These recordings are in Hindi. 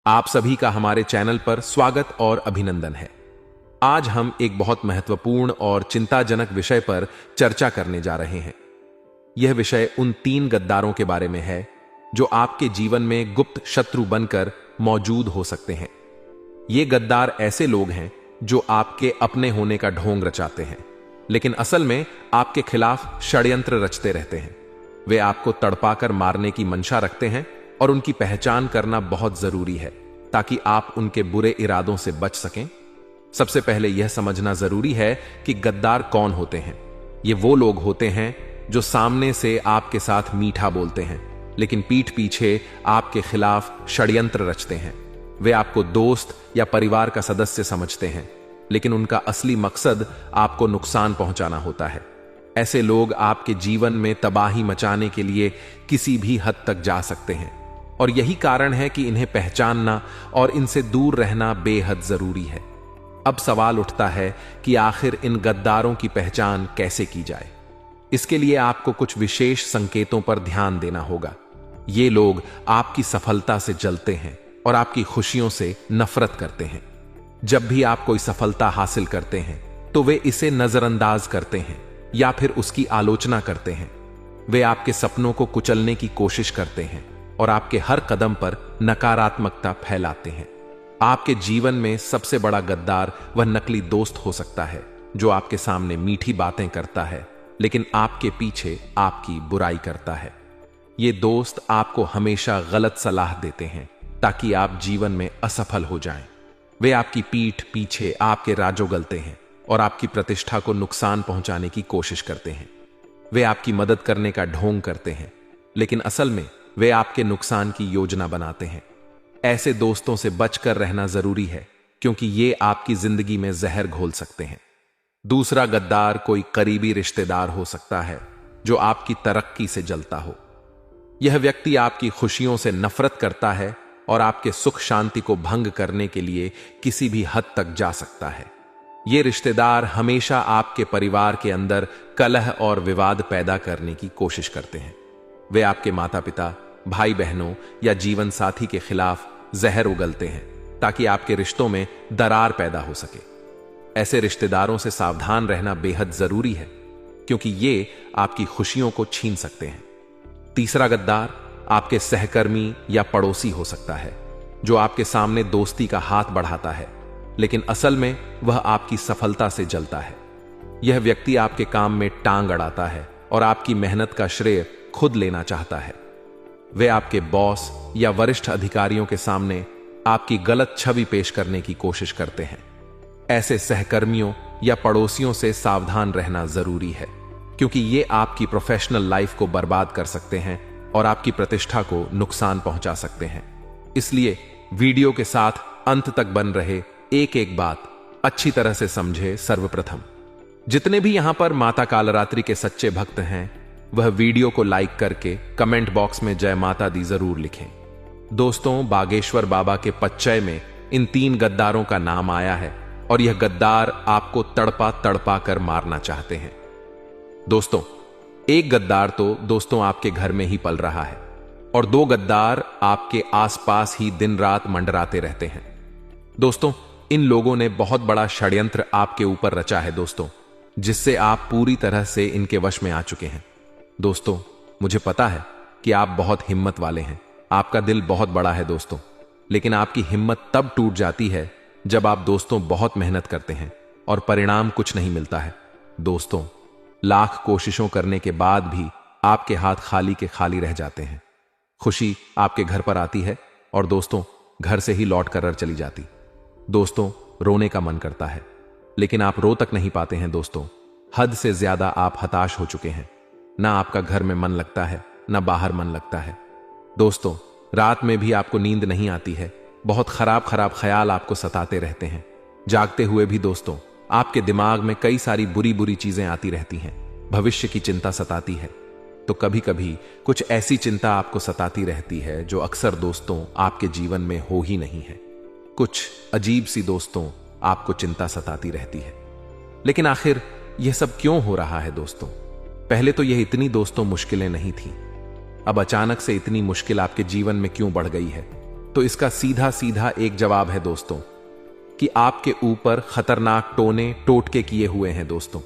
आप सभी का हमारे चैनल पर स्वागत और अभिनंदन है। आज हम एक बहुत महत्वपूर्ण और चिंताजनक विषय पर चर्चा करने जा रहे हैं। यह विषय उन 3 गद्दारों के बारे में है जो आपके जीवन में गुप्त शत्रु बनकर मौजूद हो सकते हैं। ये गद्दार ऐसे लोग हैं जो आपके अपने होने का ढोंग रचाते हैं, लेकिन असल में आपके खिलाफ षड्यंत्र रचते रहते हैं। वे आपको तड़पाकर मारने की मंशा रखते हैं और उनकी पहचान करना बहुत जरूरी है ताकि आप उनके बुरे इरादों से बच सकें। सबसे पहले यह समझना जरूरी है कि गद्दार कौन होते हैं। ये वो लोग होते हैं जो सामने से आपके साथ मीठा बोलते हैं, लेकिन पीठ पीछे आपके खिलाफ षड्यंत्र रचते हैं। वे आपको दोस्त या परिवार का सदस्य समझते हैं, लेकिन उनका असली मकसद आपको नुकसान पहुंचाना होता है। ऐसे लोग आपके जीवन में तबाही मचाने के लिए किसी भी हद तक जा सकते हैं, और यही कारण है कि इन्हें पहचानना और इनसे दूर रहना बेहद जरूरी है। अब सवाल उठता है कि आखिर इन गद्दारों की पहचान कैसे की जाए। इसके लिए आपको कुछ विशेष संकेतों पर ध्यान देना होगा। ये लोग आपकी सफलता से जलते हैं और आपकी खुशियों से नफरत करते हैं। जब भी आप कोई सफलता हासिल करते हैं तो वे इसे नजरअंदाज करते हैं या फिर उसकी आलोचना करते हैं। वे आपके सपनों को कुचलने की कोशिश करते हैं और आपके हर कदम पर नकारात्मकता फैलाते हैं। आपके जीवन में सबसे बड़ा गद्दार वह नकली दोस्त हो सकता है जो आपके सामने मीठी बातें करता है, लेकिन आपके पीछे आपकी बुराई करता है। ये दोस्त आपको हमेशा गलत सलाह देते हैं ताकि आप जीवन में असफल हो जाएं। वे आपकी पीठ पीछे आपके राज उगलते हैं और आपकी प्रतिष्ठा को नुकसान पहुंचाने की कोशिश करते हैं। वे आपकी मदद करने का ढोंग करते हैं, लेकिन असल में वे आपके नुकसान की योजना बनाते हैं। ऐसे दोस्तों से बचकर रहना जरूरी है, क्योंकि ये आपकी जिंदगी में जहर घोल सकते हैं। दूसरा गद्दार कोई करीबी रिश्तेदार हो सकता है जो आपकी तरक्की से जलता हो। यह व्यक्ति आपकी खुशियों से नफरत करता है और आपके सुख शांति को भंग करने के लिए किसी भी हद तक जा सकता है। ये रिश्तेदार हमेशा आपके परिवार के अंदर कलह और विवाद पैदा करने की कोशिश करते हैं। वे आपके माता पिता, भाई बहनों या जीवन साथी के खिलाफ जहर उगलते हैं ताकि आपके रिश्तों में दरार पैदा हो सके। ऐसे रिश्तेदारों से सावधान रहना बेहद जरूरी है, क्योंकि ये आपकी खुशियों को छीन सकते हैं। तीसरा गद्दार आपके सहकर्मी या पड़ोसी हो सकता है जो आपके सामने दोस्ती का हाथ बढ़ाता है, लेकिन असल में वह आपकी सफलता से जलता है। यह व्यक्ति आपके काम में टांग अड़ाता है और आपकी मेहनत का श्रेय खुद लेना चाहता है। वे आपके बॉस या वरिष्ठ अधिकारियों के सामने आपकी गलत छवि पेश करने की कोशिश करते हैं। ऐसे सहकर्मियों या पड़ोसियों से सावधान रहना जरूरी है, क्योंकि ये आपकी प्रोफेशनल लाइफ को बर्बाद कर सकते हैं और आपकी प्रतिष्ठा को नुकसान पहुंचा सकते हैं। इसलिए वीडियो के साथ अंत तक बन रहे एक एक बात अच्छी तरह से समझे। सर्वप्रथम, जितने भी यहां पर माता कालरात्रि के सच्चे भक्त हैं, वह वीडियो को लाइक करके कमेंट बॉक्स में जय माता दी जरूर लिखें। दोस्तों, बागेश्वर बाबा के पच्चय में इन 3 गद्दारों का नाम आया है और यह गद्दार आपको तड़पा तड़पा कर मारना चाहते हैं। दोस्तों, एक गद्दार तो दोस्तों आपके घर में ही पल रहा है और 2 गद्दार आपके आसपास ही दिन रात मंडराते रहते हैं। दोस्तों, इन लोगों ने बहुत बड़ा षड्यंत्र आपके ऊपर रचा है दोस्तों, जिससे आप पूरी तरह से इनके वश में आ चुके हैं। दोस्तों, मुझे पता है कि आप बहुत हिम्मत वाले हैं, आपका दिल बहुत बड़ा है दोस्तों, लेकिन आपकी हिम्मत तब टूट जाती है जब आप दोस्तों बहुत मेहनत करते हैं और परिणाम कुछ नहीं मिलता है। दोस्तों, लाख कोशिशों करने के बाद भी आपके हाथ खाली के खाली रह जाते हैं। खुशी आपके घर पर आती है और दोस्तों घर से ही लौट कर चली जाती। दोस्तों, रोने का मन करता है, लेकिन आप रो तक नहीं पाते हैं दोस्तों। हद से ज्यादा आप हताश हो चुके हैं। ना आपका घर में मन लगता है, ना बाहर मन लगता है। दोस्तों, रात में भी आपको नींद नहीं आती है। बहुत खराब खराब ख्याल आपको सताते रहते हैं। जागते हुए भी दोस्तों आपके दिमाग में कई सारी बुरी बुरी चीजें आती रहती हैं। भविष्य की चिंता सताती है। तो कभी कभी कुछ ऐसी चिंता आपको सताती रहती है जो अक्सर दोस्तों आपके जीवन में हो ही नहीं है। कुछ अजीब सी दोस्तों आपको चिंता सताती रहती है। लेकिन आखिर यह सब क्यों हो रहा है दोस्तों? पहले तो यह इतनी दोस्तों मुश्किलें नहीं थी, अब अचानक से इतनी मुश्किल आपके जीवन में क्यों बढ़ गई है? तो इसका सीधा सीधा एक जवाब है दोस्तों, कि आपके ऊपर खतरनाक टोने टोटके किए हुए हैं दोस्तों।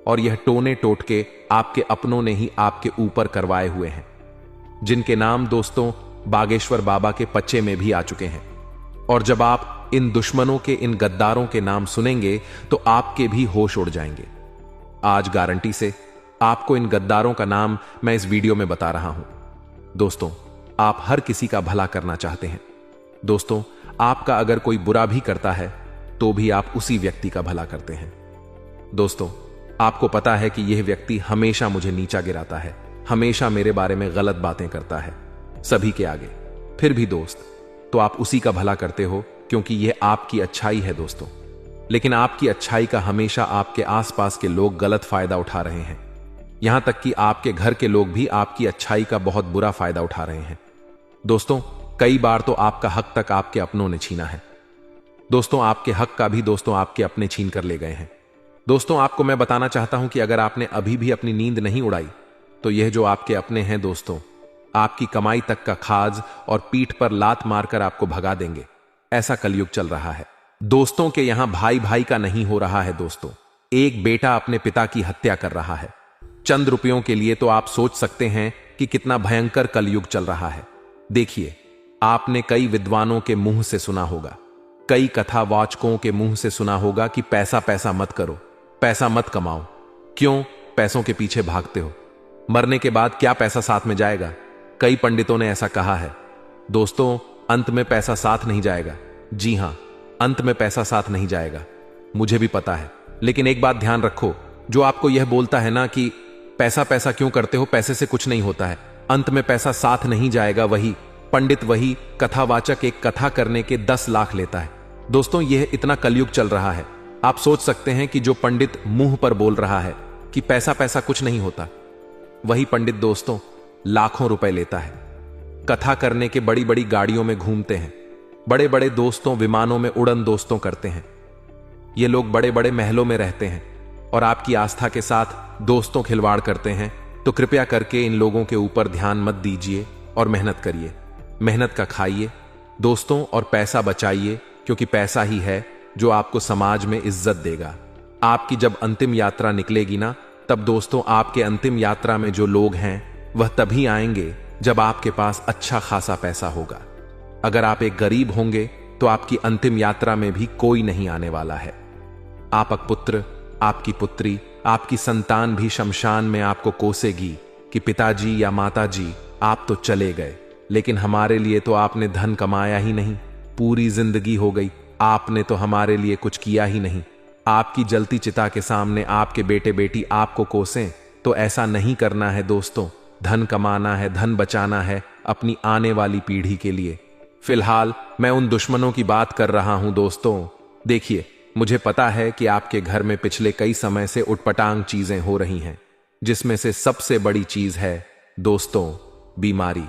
और यह टोने टोटके आपके अपनों ने ही आपके ऊपर करवाए हुए हैं, जिनके नाम दोस्तों बागेश्वर बाबा के पच्चे में भी आ चुके हैं। और जब आप इन दुश्मनों के, इन गद्दारों के नाम सुनेंगे तो आपके भी होश उड़ जाएंगे। आज गारंटी से आपको इन गद्दारों का नाम मैं इस वीडियो में बता रहा हूं। दोस्तों, आप हर किसी का भला करना चाहते हैं। दोस्तों, आपका अगर कोई बुरा भी करता है तो भी आप उसी व्यक्ति का भला करते हैं। दोस्तों, आपको पता है कि यह व्यक्ति हमेशा मुझे नीचा गिराता है, हमेशा मेरे बारे में गलत बातें करता है सभी के आगे। फिर भी दोस्त, तो आप उसी का भला करते हो क्योंकि यह आपकी अच्छाई है दोस्तों। लेकिन आपकी अच्छाई का हमेशा आपके आसपास के लोग गलत फायदा उठा रहे हैं। यहां तक कि आपके घर के लोग भी आपकी अच्छाई का बहुत बुरा फायदा उठा रहे हैं। दोस्तों, कई बार तो आपका हक तक आपके अपनों ने छीना है। दोस्तों, आपके हक का भी दोस्तों आपके अपने छीन कर ले गए हैं। दोस्तों, आपको मैं बताना चाहता हूं कि अगर आपने अभी भी अपनी नींद नहीं उड़ाई तो यह जो आपके अपने हैं दोस्तों, आपकी कमाई तक का खाज और पीठ पर लात मारकर आपको भगा देंगे। ऐसा कलयुग चल रहा है दोस्तों के यहां भाई भाई का नहीं हो रहा है दोस्तों। एक बेटा अपने पिता की हत्या कर रहा है चंद रुपयों के लिए। तो आप सोच सकते हैं कि कितना भयंकर कलयुग चल रहा है। देखिए, आपने कई विद्वानों के मुंह से सुना होगा, कई कथावाचकों के मुंह से सुना होगा कि पैसा पैसा मत करो, पैसा मत कमाओ। क्यों पैसों के पीछे भागते हो? मरने के बाद क्या पैसा साथ में जाएगा? कई पंडितों ने ऐसा कहा है। दोस्तों, अंत में पैसा साथ नहीं जाएगा। जी हां, अंत में पैसा साथ नहीं जाएगा, मुझे भी पता है। लेकिन एक बात ध्यान रखो, जो आपको यह बोलता है ना कि पैसा पैसा क्यों करते हो, पैसे से कुछ नहीं होता है, अंत में पैसा साथ नहीं जाएगा, वही पंडित, वही कथावाचक एक कथा करने के 10 लाख लेता है। दोस्तों, यह इतना कलयुग चल रहा है। आप सोच सकते हैं कि जो पंडित मुंह पर बोल रहा है कि पैसा पैसा कुछ नहीं होता, वही पंडित दोस्तों लाखों रुपए लेता है। कथा करने के बड़ी बड़ी गाड़ियों में घूमते हैं, बड़े बड़े दोस्तों विमानों में उड़न दोस्तों करते हैं। ये लोग बड़े बड़े महलों में रहते हैं और आपकी आस्था के साथ दोस्तों खिलवाड़ करते हैं। तो कृपया करके इन लोगों के ऊपर ध्यान मत दीजिए और मेहनत करिए, मेहनत का खाइए दोस्तों और पैसा बचाइए, क्योंकि पैसा ही है जो आपको समाज में इज्जत देगा। आपकी जब अंतिम यात्रा निकलेगी ना, तब दोस्तों आपके अंतिम यात्रा में जो लोग हैं वह तभी आएंगे जब आपके पास अच्छा खासा पैसा होगा। अगर आप एक गरीब होंगे तो आपकी अंतिम यात्रा में भी कोई नहीं आने वाला है। आपका पुत्र, आपकी पुत्री, आपकी संतान भी शमशान में आपको कोसेगी कि पिताजी या माताजी आप तो चले गए, लेकिन हमारे लिए तो आपने धन कमाया ही नहीं, पूरी जिंदगी हो गई, आपने तो हमारे लिए कुछ किया ही नहीं। आपकी जलती चिता के सामने आपके बेटे बेटी आपको कोसें, तो ऐसा नहीं करना है दोस्तों। धन कमाना है, धन बचाना है अपनी आने वाली पीढ़ी के लिए। फिलहाल मैं उन दुश्मनों की बात कर रहा हूं दोस्तों। देखिए, मुझे पता है कि आपके घर में पिछले कई समय से उटपटांग चीजें हो रही हैं, जिसमें से सबसे बड़ी चीज है दोस्तों बीमारी।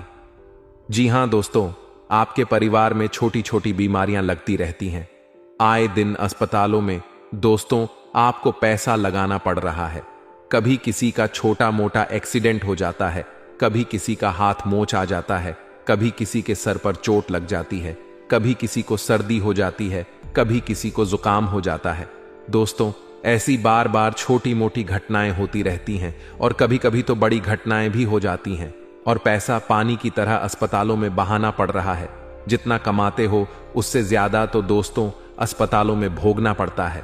जी हां दोस्तों, आपके परिवार में छोटी छोटी बीमारियां लगती रहती हैं। आए दिन अस्पतालों में दोस्तों आपको पैसा लगाना पड़ रहा है। कभी किसी का छोटा मोटा एक्सीडेंट हो जाता है, कभी किसी का हाथ मोच आ जाता है, कभी किसी के सर पर चोट लग जाती है, कभी किसी को सर्दी हो जाती है, कभी किसी को जुकाम हो जाता है। दोस्तों, ऐसी बार बार छोटी मोटी घटनाएं होती रहती हैं और कभी कभी तो बड़ी घटनाएं भी हो जाती हैं, और पैसा पानी की तरह अस्पतालों में बहाना पड़ रहा है। जितना कमाते हो उससे ज्यादा तो दोस्तों अस्पतालों में भोगना पड़ता है।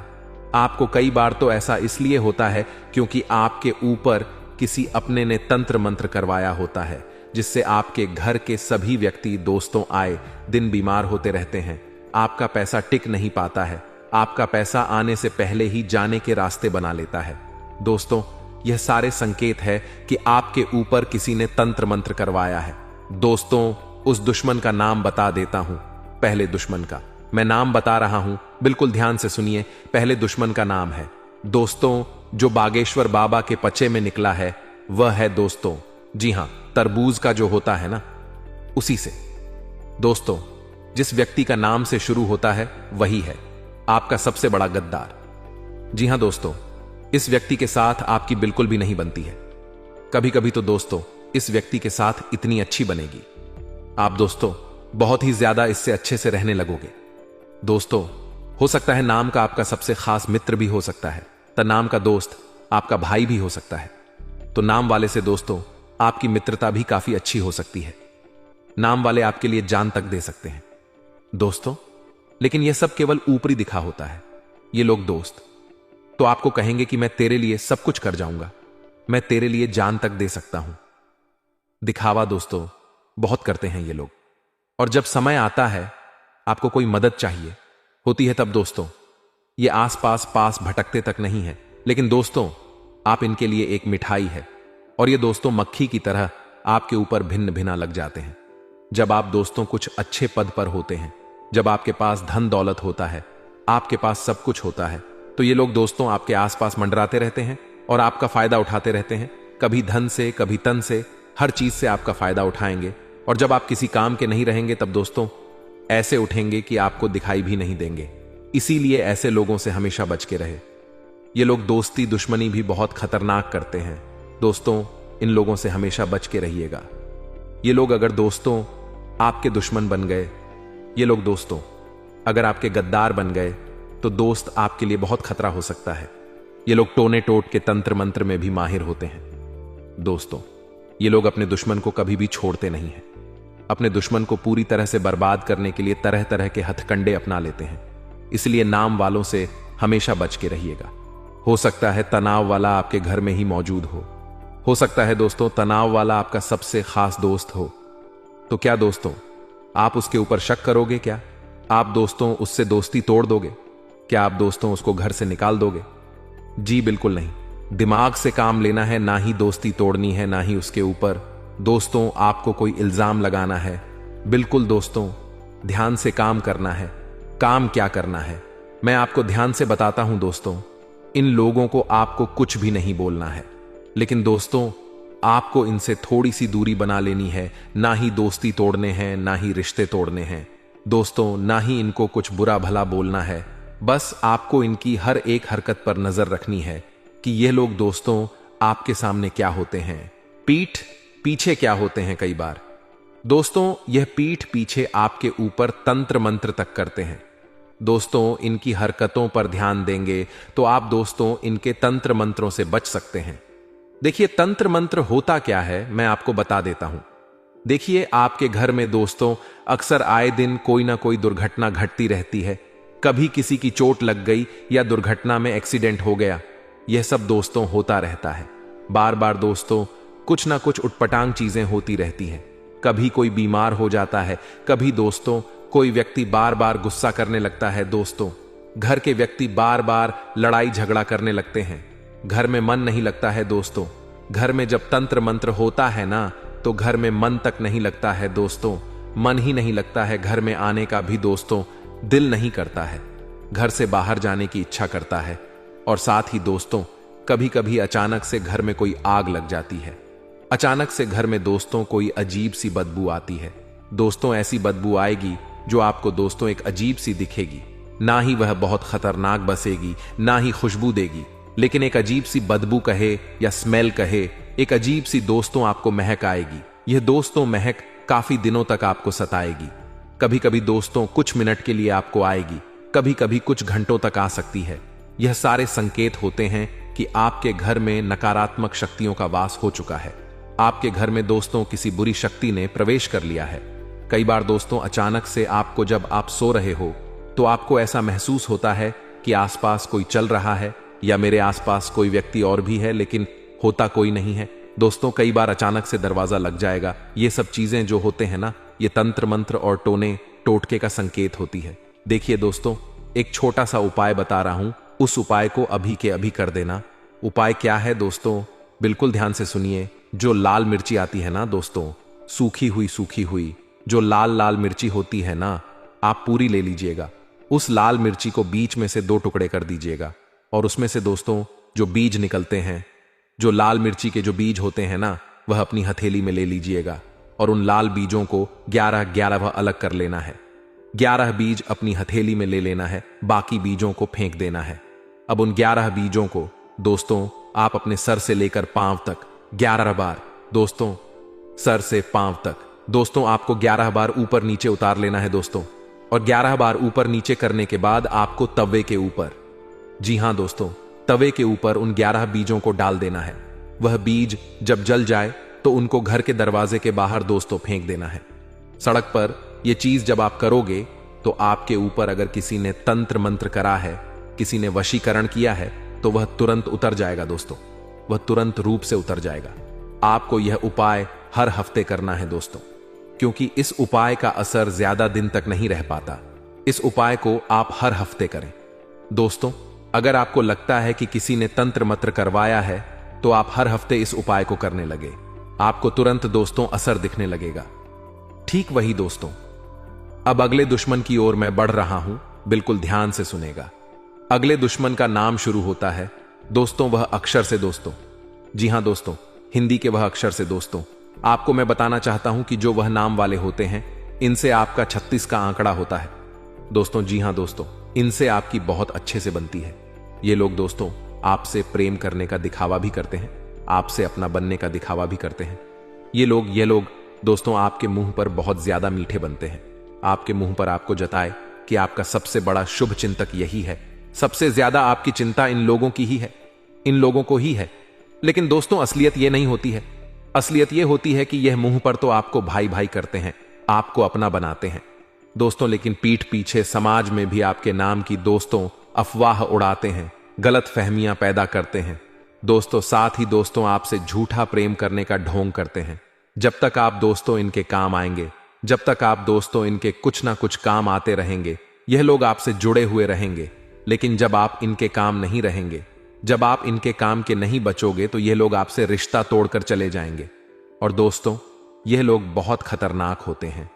आपको कई बार तो ऐसा इसलिए होता है क्योंकि आपके ऊपर किसी अपने ने तंत्र मंत्र करवाया होता है, जिससे आपके घर के सभी व्यक्ति दोस्तों आए दिन बीमार होते रहते हैं। आपका पैसा टिक नहीं पाता है, आपका पैसा आने से पहले ही जाने के रास्ते बना लेता है। दोस्तों, यह सारे संकेत है कि आपके ऊपर किसी ने तंत्र मंत्र करवाया है। दोस्तों, उस दुश्मन का नाम बता देता हूं। पहले दुश्मन का मैं नाम बता रहा हूं, बिल्कुल ध्यान से सुनिए। पहले दुश्मन का नाम है दोस्तों जो बागेश्वर बाबा के पचे में निकला है, वह है दोस्तों, जी हां, तरबूज का जो होता है ना, उसी से। दोस्तों, जिस व्यक्ति का नाम से शुरू होता है वही है आपका सबसे बड़ा गद्दार। जी हां दोस्तों, इस व्यक्ति के साथ आपकी बिल्कुल भी नहीं बनती है। कभी कभी तो दोस्तों इस व्यक्ति के साथ इतनी अच्छी बनेगी। आप दोस्तों बहुत ही ज्यादा इससे अच्छे से रहने लगोगे। दोस्तों, हो सकता है नाम का आपका सबसे खास मित्र भी हो सकता है, तो नाम का दोस्त आपका भाई भी हो सकता है। तो नाम वाले से दोस्तों आपकी मित्रता भी काफी अच्छी हो सकती है। नाम वाले आपके लिए जान तक दे सकते हैं दोस्तों। लेकिन यह सब केवल ऊपरी दिखा होता है। ये लोग दोस्त तो आपको कहेंगे कि मैं तेरे लिए सब कुछ कर जाऊंगा, मैं तेरे लिए जान तक दे सकता हूं। दिखावा दोस्तों बहुत करते हैं ये लोग। और जब समय आता है, आपको कोई मदद चाहिए होती है, तब दोस्तों ये आसपास पास भटकते तक नहीं है, लेकिन दोस्तों आप इनके लिए एक मिठाई है। और ये दोस्तों मक्खी की तरह आपके ऊपर भिन्न भिना लग जाते हैं। जब आप दोस्तों कुछ अच्छे पद पर होते हैं, जब आपके पास धन दौलत होता है, आपके पास सब कुछ होता है, तो ये लोग दोस्तों आपके आसपास मंडराते रहते हैं और आपका फायदा उठाते रहते हैं। कभी धन से, कभी तन से, हर चीज से आपका फायदा उठाएंगे। और जब आप किसी काम के नहीं रहेंगे, तब दोस्तों ऐसे उठेंगे कि आपको दिखाई भी नहीं देंगे। इसीलिए ऐसे लोगों से हमेशा बच के रहे। ये लोग दोस्ती दुश्मनी भी बहुत खतरनाक करते हैं दोस्तों। इन लोगों से हमेशा बच के रहिएगा। ये लोग अगर दोस्तों आपके दुश्मन बन गए, ये लोग दोस्तों अगर आपके गद्दार बन गए, तो दोस्त आपके लिए बहुत खतरा हो सकता है। ये लोग टोने टोट के तंत्र मंत्र में भी माहिर होते हैं दोस्तों। ये लोग अपने दुश्मन को कभी भी छोड़ते नहीं हैं। अपने दुश्मन को पूरी तरह से बर्बाद करने के लिए तरह तरह के हथकंडे अपना लेते हैं। इसलिए नाम वालों से हमेशा बच के रहिएगा। हो सकता है तनाव वाला आपके घर में ही मौजूद हो सकता है दोस्तों तनाव वाला आपका सबसे खास दोस्त हो। तो क्या दोस्तों आप उसके ऊपर शक करोगे? क्या आप दोस्तों उससे दोस्ती तोड़ दोगे? क्या आप दोस्तों उसको घर से निकाल दोगे? जी बिल्कुल नहीं। दिमाग से काम लेना है, ना ही दोस्ती तोड़नी है, ना ही उसके ऊपर दोस्तों आपको कोई इल्जाम लगाना है। बिल्कुल दोस्तों ध्यान से काम करना है। काम क्या करना है मैं आपको ध्यान से बताता हूं दोस्तों। इन लोगों को आपको कुछ भी नहीं बोलना है, लेकिन दोस्तों आपको इनसे थोड़ी सी दूरी बना लेनी है। ना ही दोस्ती तोड़ने हैं, ना ही रिश्ते तोड़ने हैं दोस्तों, ना ही इनको कुछ बुरा भला बोलना है। बस आपको इनकी हर एक हरकत पर नजर रखनी है कि ये लोग दोस्तों आपके सामने क्या होते हैं, पीठ पीछे क्या होते हैं। कई बार दोस्तों यह पीठ पीछे आपके ऊपर तंत्र मंत्र तक करते हैं दोस्तों। इनकी हरकतों पर ध्यान देंगे तो आप दोस्तों इनके तंत्र मंत्रों से बच सकते हैं। देखिए तंत्र मंत्र होता क्या है मैं आपको बता देता हूं। देखिए आपके घर में दोस्तों अक्सर आए दिन कोई ना कोई दुर्घटना घटती रहती है। कभी किसी की चोट लग गई या दुर्घटना में एक्सीडेंट हो गया, यह सब दोस्तों होता रहता है। बार बार दोस्तों कुछ ना कुछ उटपटांग चीजें होती रहती हैं। कभी कोई बीमार हो जाता है, कभी दोस्तों कोई व्यक्ति बार बार गुस्सा करने लगता है दोस्तों। घर के व्यक्ति बार बार लड़ाई झगड़ा करने लगते हैं। घर में मन नहीं लगता है दोस्तों। घर में जब तंत्र मंत्र होता है ना, तो घर में मन तक नहीं लगता है दोस्तों। मन ही नहीं लगता है, घर में आने का भी दोस्तों दिल नहीं करता है। घर से बाहर जाने की इच्छा करता है। और साथ ही दोस्तों कभी कभी अचानक से घर में कोई आग लग जाती है। अचानक से घर में दोस्तों कोई अजीब सी बदबू आती है दोस्तों। ऐसी बदबू आएगी जो आपको दोस्तों एक अजीब सी दिखेगी। ना ही वह बहुत खतरनाक बसेगी, ना ही खुशबू देगी, लेकिन एक अजीब सी बदबू कहे या स्मेल कहे, एक अजीब सी दोस्तों आपको महक आएगी। यह दोस्तों महक काफी दिनों तक आपको सताएगी। कभी कभी दोस्तों कुछ मिनट के लिए आपको आएगी, कभी कभी कुछ घंटों तक आ सकती है। यह सारे संकेत होते हैं कि आपके घर में नकारात्मक शक्तियों का वास हो चुका है। आपके घर में दोस्तों किसी बुरी शक्ति ने प्रवेश कर लिया है। कई बार दोस्तों अचानक से आपको जब आप सो रहे हो तो आपको ऐसा महसूस होता है कि आसपास कोई चल रहा है या मेरे आसपास कोई व्यक्ति और भी है, लेकिन होता कोई नहीं है दोस्तों। कई बार अचानक से दरवाजा लग जाएगा। ये सब चीजें जो होते हैं ना, ये तंत्र मंत्र और टोने टोटके का संकेत होती है। देखिए दोस्तों एक छोटा सा उपाय बता रहा हूं, उस उपाय को अभी के अभी कर देना। उपाय क्या है दोस्तों, बिल्कुल ध्यान से सुनिए। जो लाल मिर्ची आती है ना दोस्तों, सूखी हुई जो लाल लाल मिर्ची होती है ना, आप पूरी ले लीजिएगा। उस लाल मिर्ची को बीच में से 2 टुकड़े कर दीजिएगा और उसमें से दोस्तों जो बीज निकलते हैं, जो लाल मिर्ची के जो बीज होते हैं ना, वह अपनी हथेली में ले लीजिएगा और उन लाल बीजों को 11 वह अलग कर लेना है। 11 बीज अपनी हथेली में ले लेना है, बाकी बीजों को फेंक देना है। अब उन 11 बीजों को दोस्तों आप अपने सर से लेकर पांव तक 11 बार दोस्तों सर से पांव तक दोस्तों आपको 11 बार ऊपर नीचे उतार लेना है दोस्तों, और 11 बार ऊपर नीचे करने के बाद आपको तवे के ऊपर, जी हां दोस्तों, तवे के ऊपर उन 11 बीजों को डाल देना है। वह बीज जब जल जाए तो उनको घर के दरवाजे के बाहर दोस्तों फेंक देना है। सड़क पर यह चीज जब आप करोगे तो आपके ऊपर अगर किसी ने तंत्र मंत्र करा है, किसी ने वशीकरण किया है, तो वह तुरंत उतर जाएगा दोस्तों, वह तुरंत रूप से उतर जाएगा। आपको यह उपाय हर हफ्ते करना है दोस्तों, क्योंकि इस उपाय का असर ज्यादा दिन तक नहीं रह पाता। इस उपाय को आप हर हफ्ते करें दोस्तों। अगर आपको लगता है कि किसी ने तंत्र मंत्र करवाया है तो आप हर हफ्ते इस उपाय को करने लगे, आपको तुरंत दोस्तों असर दिखने लगेगा। ठीक वही दोस्तों, अब अगले दुश्मन की ओर मैं बढ़ रहा हूं, बिल्कुल ध्यान से सुनेगा। अगले दुश्मन का नाम शुरू होता है दोस्तों वह अक्षर से दोस्तों, जी हां दोस्तों, हिंदी के वह अक्षर से दोस्तों। आपको मैं बताना चाहता हूं कि जो वह नाम वाले होते हैं इनसे आपका 36 का आंकड़ा होता है दोस्तों। जी हां दोस्तों, इनसे आपकी बहुत अच्छे से बनती है। ये लोग दोस्तों आपसे प्रेम करने का दिखावा भी करते हैं, आपसे अपना बनने का दिखावा भी करते हैं। ये लोग दोस्तों आपके मुंह पर बहुत ज्यादा मीठे बनते हैं। आपके मुंह पर आपको जताए कि आपका सबसे बड़ा शुभ चिंतक यही है, सबसे ज्यादा आपकी चिंता इन लोगों की ही है, इन लोगों को ही है। लेकिन दोस्तों असलियत यह नहीं होती है। असलियत यह होती है कि यह मुंह पर तो आपको भाई भाई करते हैं, आपको अपना बनाते हैं दोस्तों, लेकिन पीठ पीछे समाज में भी आपके नाम की दोस्तों अफवाह उड़ाते हैं, गलत फहमियां पैदा करते हैं दोस्तों। साथ ही दोस्तों आपसे झूठा प्रेम करने का ढोंग करते हैं। जब तक आप दोस्तों इनके काम आएंगे, जब तक आप दोस्तों इनके कुछ ना कुछ काम आते रहेंगे, यह लोग आपसे जुड़े हुए रहेंगे। लेकिन जब आप इनके काम नहीं रहेंगे, जब आप इनके काम के नहीं बचोगे, तो यह लोग आपसे रिश्ता तोड़कर चले जाएंगे। और दोस्तों यह लोग बहुत खतरनाक होते हैं।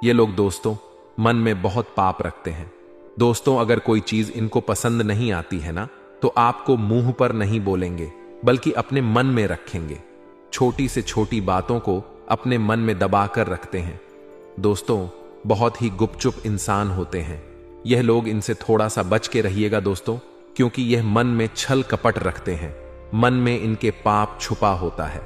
ये लोग दोस्तों मन में बहुत पाप रखते हैं दोस्तों। अगर कोई चीज इनको पसंद नहीं आती है ना, तो आपको मुंह पर नहीं बोलेंगे, बल्कि अपने मन में रखेंगे। छोटी से छोटी बातों को अपने मन में दबाकर रखते हैं दोस्तों। बहुत ही गुपचुप इंसान होते हैं यह लोग, इनसे थोड़ा सा बच के रहिएगा दोस्तों, क्योंकि यह मन में छल कपट रखते हैं, मन में इनके पाप छुपा होता है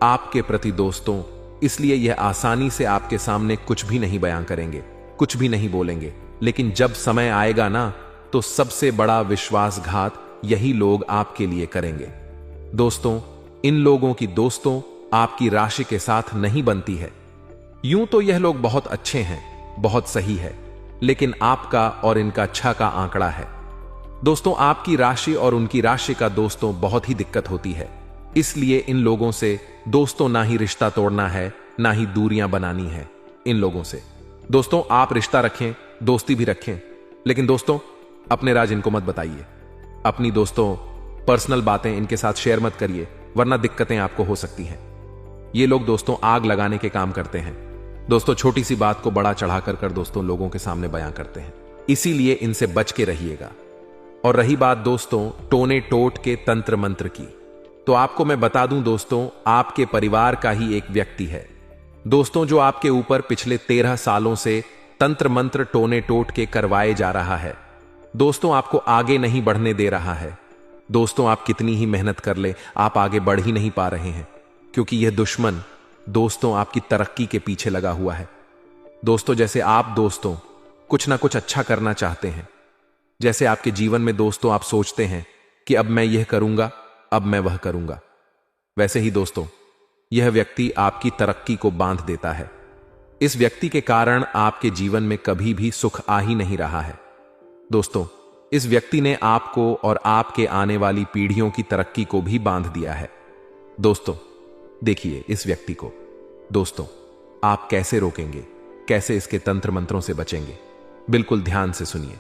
आपके प्रति दोस्तों। इसलिए यह आसानी से आपके सामने कुछ भी नहीं बयां करेंगे, कुछ भी नहीं बोलेंगे। लेकिन जब समय आएगा ना, तो सबसे बड़ा विश्वासघात यही लोग आपके लिए करेंगे दोस्तों। इन लोगों की दोस्तों आपकी राशि के साथ नहीं बनती है। यूं तो यह लोग बहुत अच्छे हैं, बहुत सही है, लेकिन आपका और इनका 6 का आंकड़ा है दोस्तों। आपकी राशि और उनकी राशि का दोस्तों बहुत ही दिक्कत होती है। इसलिए इन लोगों से दोस्तों ना ही रिश्ता तोड़ना है, ना ही दूरियां बनानी है इन लोगों से दोस्तों। आप रिश्ता रखें, दोस्ती भी रखें, लेकिन दोस्तों अपने राज इनको मत बताइए। अपनी दोस्तों पर्सनल बातें इनके साथ शेयर मत करिए, वरना दिक्कतें आपको हो सकती हैं। ये लोग दोस्तों आग लगाने के काम करते हैं दोस्तों। छोटी सी बात को बड़ा चढ़ाकर कर दोस्तों लोगों के सामने बयां करते हैं, इसीलिए इनसे बच के रहिएगा। और रही बात दोस्तों टोने टोट के तंत्र मंत्र की, तो आपको मैं बता दूं दोस्तों, आपके परिवार का ही एक व्यक्ति है दोस्तों, जो आपके ऊपर पिछले 13 सालों से तंत्र मंत्र टोने टोट के करवाए जा रहा है दोस्तों। आपको आगे नहीं बढ़ने दे रहा है दोस्तों। आप कितनी ही मेहनत कर ले, आप आगे बढ़ ही नहीं पा रहे हैं, क्योंकि यह दुश्मन दोस्तों आपकी तरक्की के पीछे लगा हुआ है दोस्तों। जैसे आप दोस्तों कुछ ना कुछ अच्छा करना चाहते हैं, जैसे आपके जीवन में दोस्तों आप सोचते हैं कि अब मैं यह करूंगा, अब मैं वह करूंगा, वैसे ही दोस्तों यह व्यक्ति आपकी तरक्की को बांध देता है। इस व्यक्ति के कारण आपके जीवन में कभी भी सुख आ ही नहीं रहा है दोस्तों। इस व्यक्ति ने आपको और आपके आने वाली पीढ़ियों की तरक्की को भी बांध दिया है दोस्तों। देखिए इस व्यक्ति को दोस्तों, आप कैसे रोकेंगे, कैसे इसके तंत्र मंत्रों से बचेंगे, बिल्कुल ध्यान से सुनिए।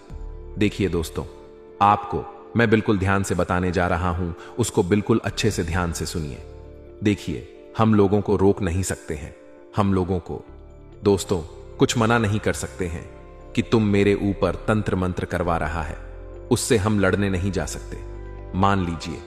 देखिए दोस्तों, आपको मैं बिल्कुल ध्यान से बताने जा रहा हूं, उसको बिल्कुल अच्छे से ध्यान से सुनिए। देखिए, हम लोगों को रोक नहीं सकते हैं, हम लोगों को दोस्तों कुछ मना नहीं कर सकते हैं कि तुम मेरे ऊपर तंत्र मंत्र करवा रहा है, उससे हम लड़ने नहीं जा सकते। मान लीजिए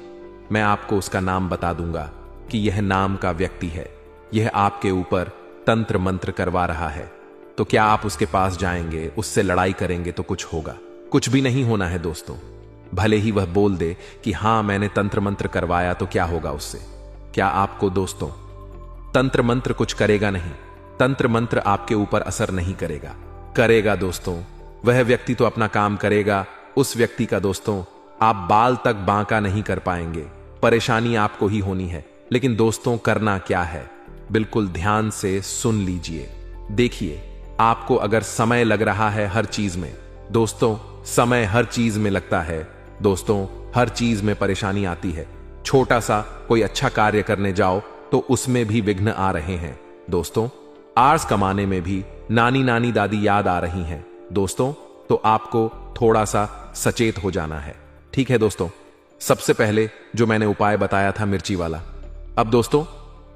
मैं आपको उसका नाम बता दूंगा कि यह नाम का व्यक्ति है, यह आपके ऊपर तंत्र मंत्र करवा रहा है, तो क्या आप उसके पास जाएंगे, उससे लड़ाई करेंगे तो कुछ होगा? कुछ भी नहीं होना है दोस्तों। भले ही वह बोल दे कि हां मैंने तंत्र मंत्र करवाया, तो क्या होगा उससे? क्या आपको दोस्तों तंत्र मंत्र कुछ करेगा नहीं? तंत्र मंत्र आपके ऊपर असर नहीं करेगा। करेगा दोस्तों, वह व्यक्ति तो अपना काम करेगा। उस व्यक्ति का दोस्तों आप बाल तक बांका नहीं कर पाएंगे। परेशानी आपको ही होनी है। लेकिन दोस्तों करना क्या है, बिल्कुल ध्यान से सुन लीजिए। देखिए, आपको अगर समय लग रहा है हर चीज में, दोस्तों समय हर चीज में लगता है। दोस्तों हर चीज में परेशानी आती है। छोटा सा कोई अच्छा कार्य करने जाओ तो उसमें भी विघ्न आ रहे हैं। दोस्तों आर्स कमाने में भी नानी नानी दादी याद आ रही हैं। दोस्तों तो आपको थोड़ा सा सचेत हो जाना है। ठीक है दोस्तों, सबसे पहले जो मैंने उपाय बताया था मिर्ची वाला, अब दोस्तों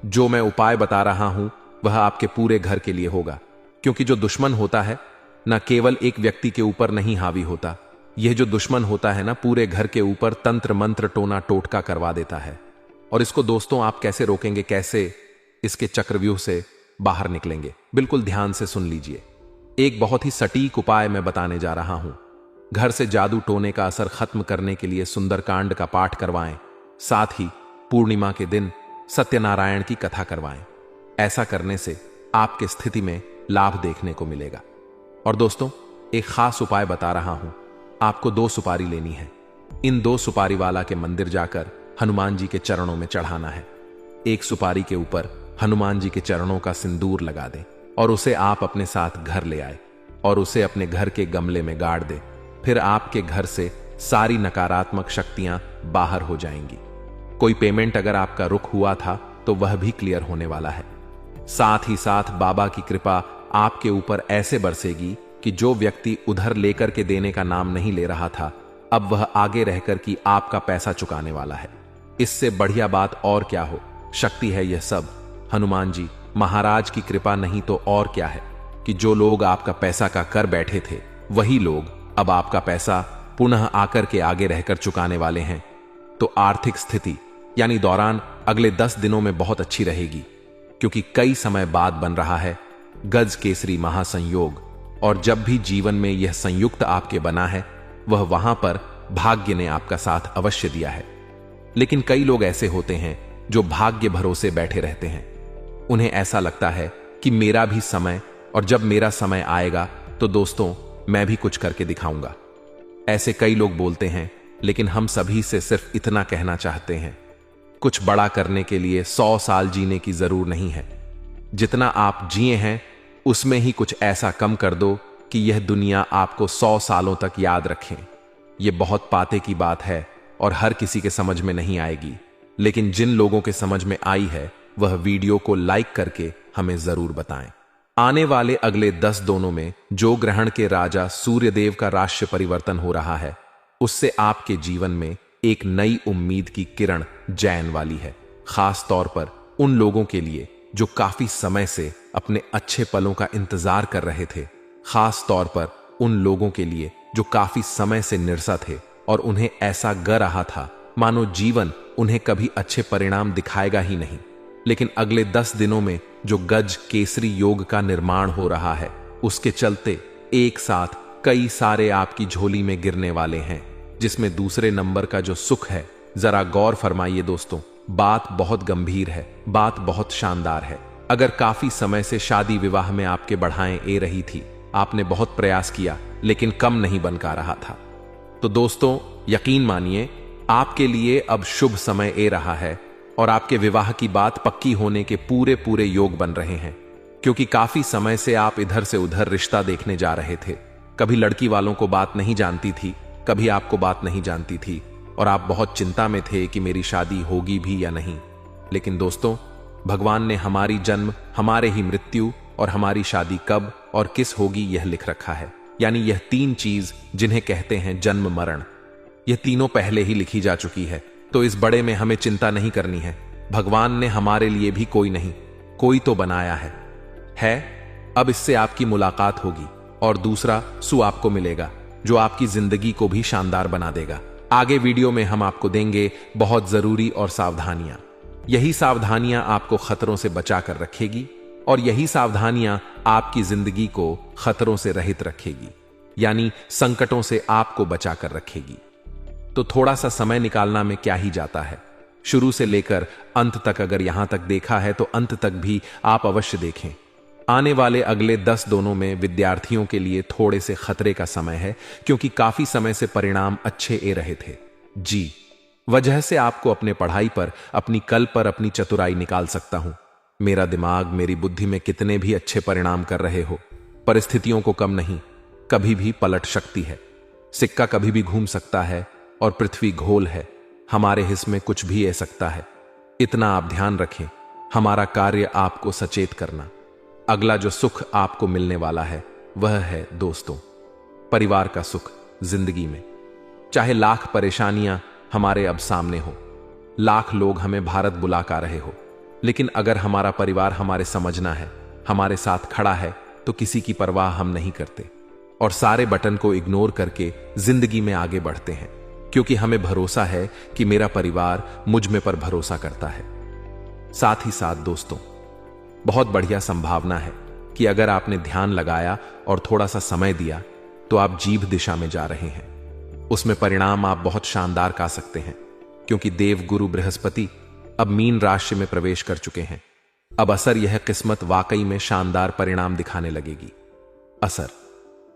जो मैं उपाय बता रहा हूं वह आपके पूरे घर के लिए होगा। क्योंकि जो दुश्मन होता है ना केवल एक व्यक्ति के ऊपर नहीं हावी होता, यह जो दुश्मन होता है ना पूरे घर के ऊपर तंत्र मंत्र टोना टोटका करवा देता है। और इसको दोस्तों आप कैसे रोकेंगे, कैसे इसके चक्रव्यूह से बाहर निकलेंगे, बिल्कुल ध्यान से सुन लीजिए। एक बहुत ही सटीक उपाय मैं बताने जा रहा हूं। घर से जादू टोने का असर खत्म करने के लिए सुंदरकांड का पाठ करवाएं। साथ ही पूर्णिमा के दिन सत्यनारायण की कथा करवाएं। ऐसा करने से आपकी स्थिति में लाभ देखने को मिलेगा। और दोस्तों एक खास उपाय बता रहा हूं। आपको 2 सुपारी लेनी है। इन 2 सुपारी वाला के मंदिर जाकर हनुमान जी के चरणों में चढ़ाना है। एक सुपारी के ऊपर हनुमान जी के चरणों का सिंदूर लगा दें और उसे आप अपने साथ घर ले आए और उसे अपने घर के गमले में गाड़ दें। फिर आपके घर से सारी नकारात्मक शक्तियां बाहर हो जाएंगी। कोई पेमेंट अगर आपका रुक हुआ था तो वह भी क्लियर होने वाला है। साथ ही साथ बाबा की कृपा आपके ऊपर ऐसे बरसेगी कि जो व्यक्ति उधर लेकर के देने का नाम नहीं ले रहा था, अब वह आगे रहकर कि आपका पैसा चुकाने वाला है। इससे बढ़िया बात और क्या हो शक्ति है। यह सब हनुमान जी महाराज की कृपा नहीं तो और क्या है कि जो लोग आपका पैसा का कर बैठे थे वही लोग अब आपका पैसा पुनः आकर के आगे रहकर चुकाने वाले हैं। तो आर्थिक स्थिति यानी दौरान अगले 10 दिनों में बहुत अच्छी रहेगी। क्योंकि कई समय बाद बन रहा है गज केसरी महासंयोग, और जब भी जीवन में यह संयुक्त आपके बना है वह वहां पर भाग्य ने आपका साथ अवश्य दिया है। लेकिन कई लोग ऐसे होते हैं जो भाग्य भरोसे बैठे रहते हैं। उन्हें ऐसा लगता है कि मेरा भी समय, और जब मेरा समय आएगा तो दोस्तों मैं भी कुछ करके दिखाऊंगा। ऐसे कई लोग बोलते हैं। लेकिन हम सभी से सिर्फ इतना कहना चाहते हैं, कुछ बड़ा करने के लिए 100 साल जीने की जरूर नहीं है। जितना आप जिए हैं उसमें ही कुछ ऐसा कम कर दो कि यह दुनिया आपको 100 सालों तक याद रखें। यह बहुत पाते की बात है और हर किसी के समझ में नहीं आएगी। लेकिन जिन लोगों के समझ में आई है वह वीडियो को लाइक करके हमें जरूर बताएं। आने वाले अगले 10 दिनों में जो ग्रहण के राजा सूर्यदेव का राशि परिवर्तन हो रहा है उससे आपके जीवन में एक नई उम्मीद की किरण जैन वाली है। खास तौर पर उन लोगों के लिए जो काफी समय से अपने अच्छे पलों का इंतजार कर रहे थे। खास तौर पर उन लोगों के लिए जो काफी समय से निरसा थे और उन्हें ऐसा ग रहा था मानो जीवन उन्हें कभी अच्छे परिणाम दिखाएगा ही नहीं। लेकिन अगले 10 दिनों में जो गज केसरी योग का निर्माण हो रहा है उसके चलते एक साथ कई सारे आपकी झोली में गिरने वाले हैं, जिसमें दूसरे नंबर का जो सुख है। जरा गौर फरमाइए दोस्तों, बात बहुत गंभीर है, बात बहुत शानदार है। अगर काफी समय से शादी विवाह में आपके बढ़ाएं ए रही थी, आपने बहुत प्रयास किया लेकिन कम नहीं बन का रहा था, तो दोस्तों यकीन मानिए आपके लिए अब शुभ समय ए रहा है और आपके विवाह की बात पक्की होने के पूरे पूरे योग बन रहे हैं। क्योंकि काफी समय से आप इधर से उधर रिश्ता देखने जा रहे थे। कभी लड़की वालों को बात नहीं जानती थी, कभी आपको बात नहीं जानती थी और आप बहुत चिंता में थे कि मेरी शादी होगी भी या नहीं। लेकिन दोस्तों भगवान ने हमारी जन्म, हमारे ही मृत्यु और हमारी शादी कब और किस होगी यह लिख रखा है। यानी यह 3 चीज जिन्हें कहते हैं जन्म मरण, यह तीनों पहले ही लिखी जा चुकी है। तो इस बड़े में हमें चिंता नहीं करनी है। भगवान ने हमारे लिए भी कोई नहीं कोई तो बनाया है। अब इससे आपकी मुलाकात होगी और दूसरा सु आपको मिलेगा जो आपकी जिंदगी को भी शानदार बना देगा। आगे वीडियो में हम आपको देंगे बहुत जरूरी और सावधानियां। यही सावधानियां आपको खतरों से बचा कर रखेगी और यही सावधानियां आपकी जिंदगी को खतरों से रहित रखेगी, यानी संकटों से आपको बचा कर रखेगी। तो थोड़ा सा समय निकालना में क्या ही जाता है। शुरू से लेकर अंत तक अगर यहां तक देखा है तो अंत तक भी आप अवश्य देखें। आने वाले अगले 10 दिनों में विद्यार्थियों के लिए थोड़े से खतरे का समय है, क्योंकि काफी समय से परिणाम अच्छे ए रहे थे। जी, वजह से आपको अपने पढ़ाई पर, अपनी कल पर अपनी चतुराई निकाल सकता हूं। मेरा दिमाग, मेरी बुद्धि में कितने भी अच्छे परिणाम कर रहे हो, परिस्थितियों को कम नहीं, कभी भी पलट सकती है। सिक्का कभी भी घूम सकता है और पृथ्वी गोल है, हमारे हिस्से में कुछ भी आ सकता है। इतना आप ध्यान रखें, हमारा कार्य आपको सचेत करना। अगला जो सुख आपको मिलने वाला है वह है दोस्तों, परिवार का सुख जिंदगी में। चाहे लाख परेशानियां हमारे अब सामने हो, लाख लोग हमें भारत बुला कर रहे हो, लेकिन अगर हमारा परिवार हमारे समझना है, हमारे साथ खड़ा है, तो किसी की परवाह हम नहीं करते और सारे बटन को इग्नोर करके जिंदगी में आगे बढ़ते हैं, क्योंकि हमें भरोसा है कि मेरा परिवार मुझ में पर भरोसा करता है। साथ ही साथ दोस्तों, बहुत बढ़िया संभावना है कि अगर आपने ध्यान लगाया और थोड़ा सा समय दिया तो आप जीभ दिशा में जा रहे हैं। उसमें परिणाम आप बहुत शानदार पा सकते हैं, क्योंकि देव गुरु बृहस्पति अब मीन राशि में प्रवेश कर चुके हैं। अब असर यह किस्मत वाकई में शानदार परिणाम दिखाने लगेगी। असर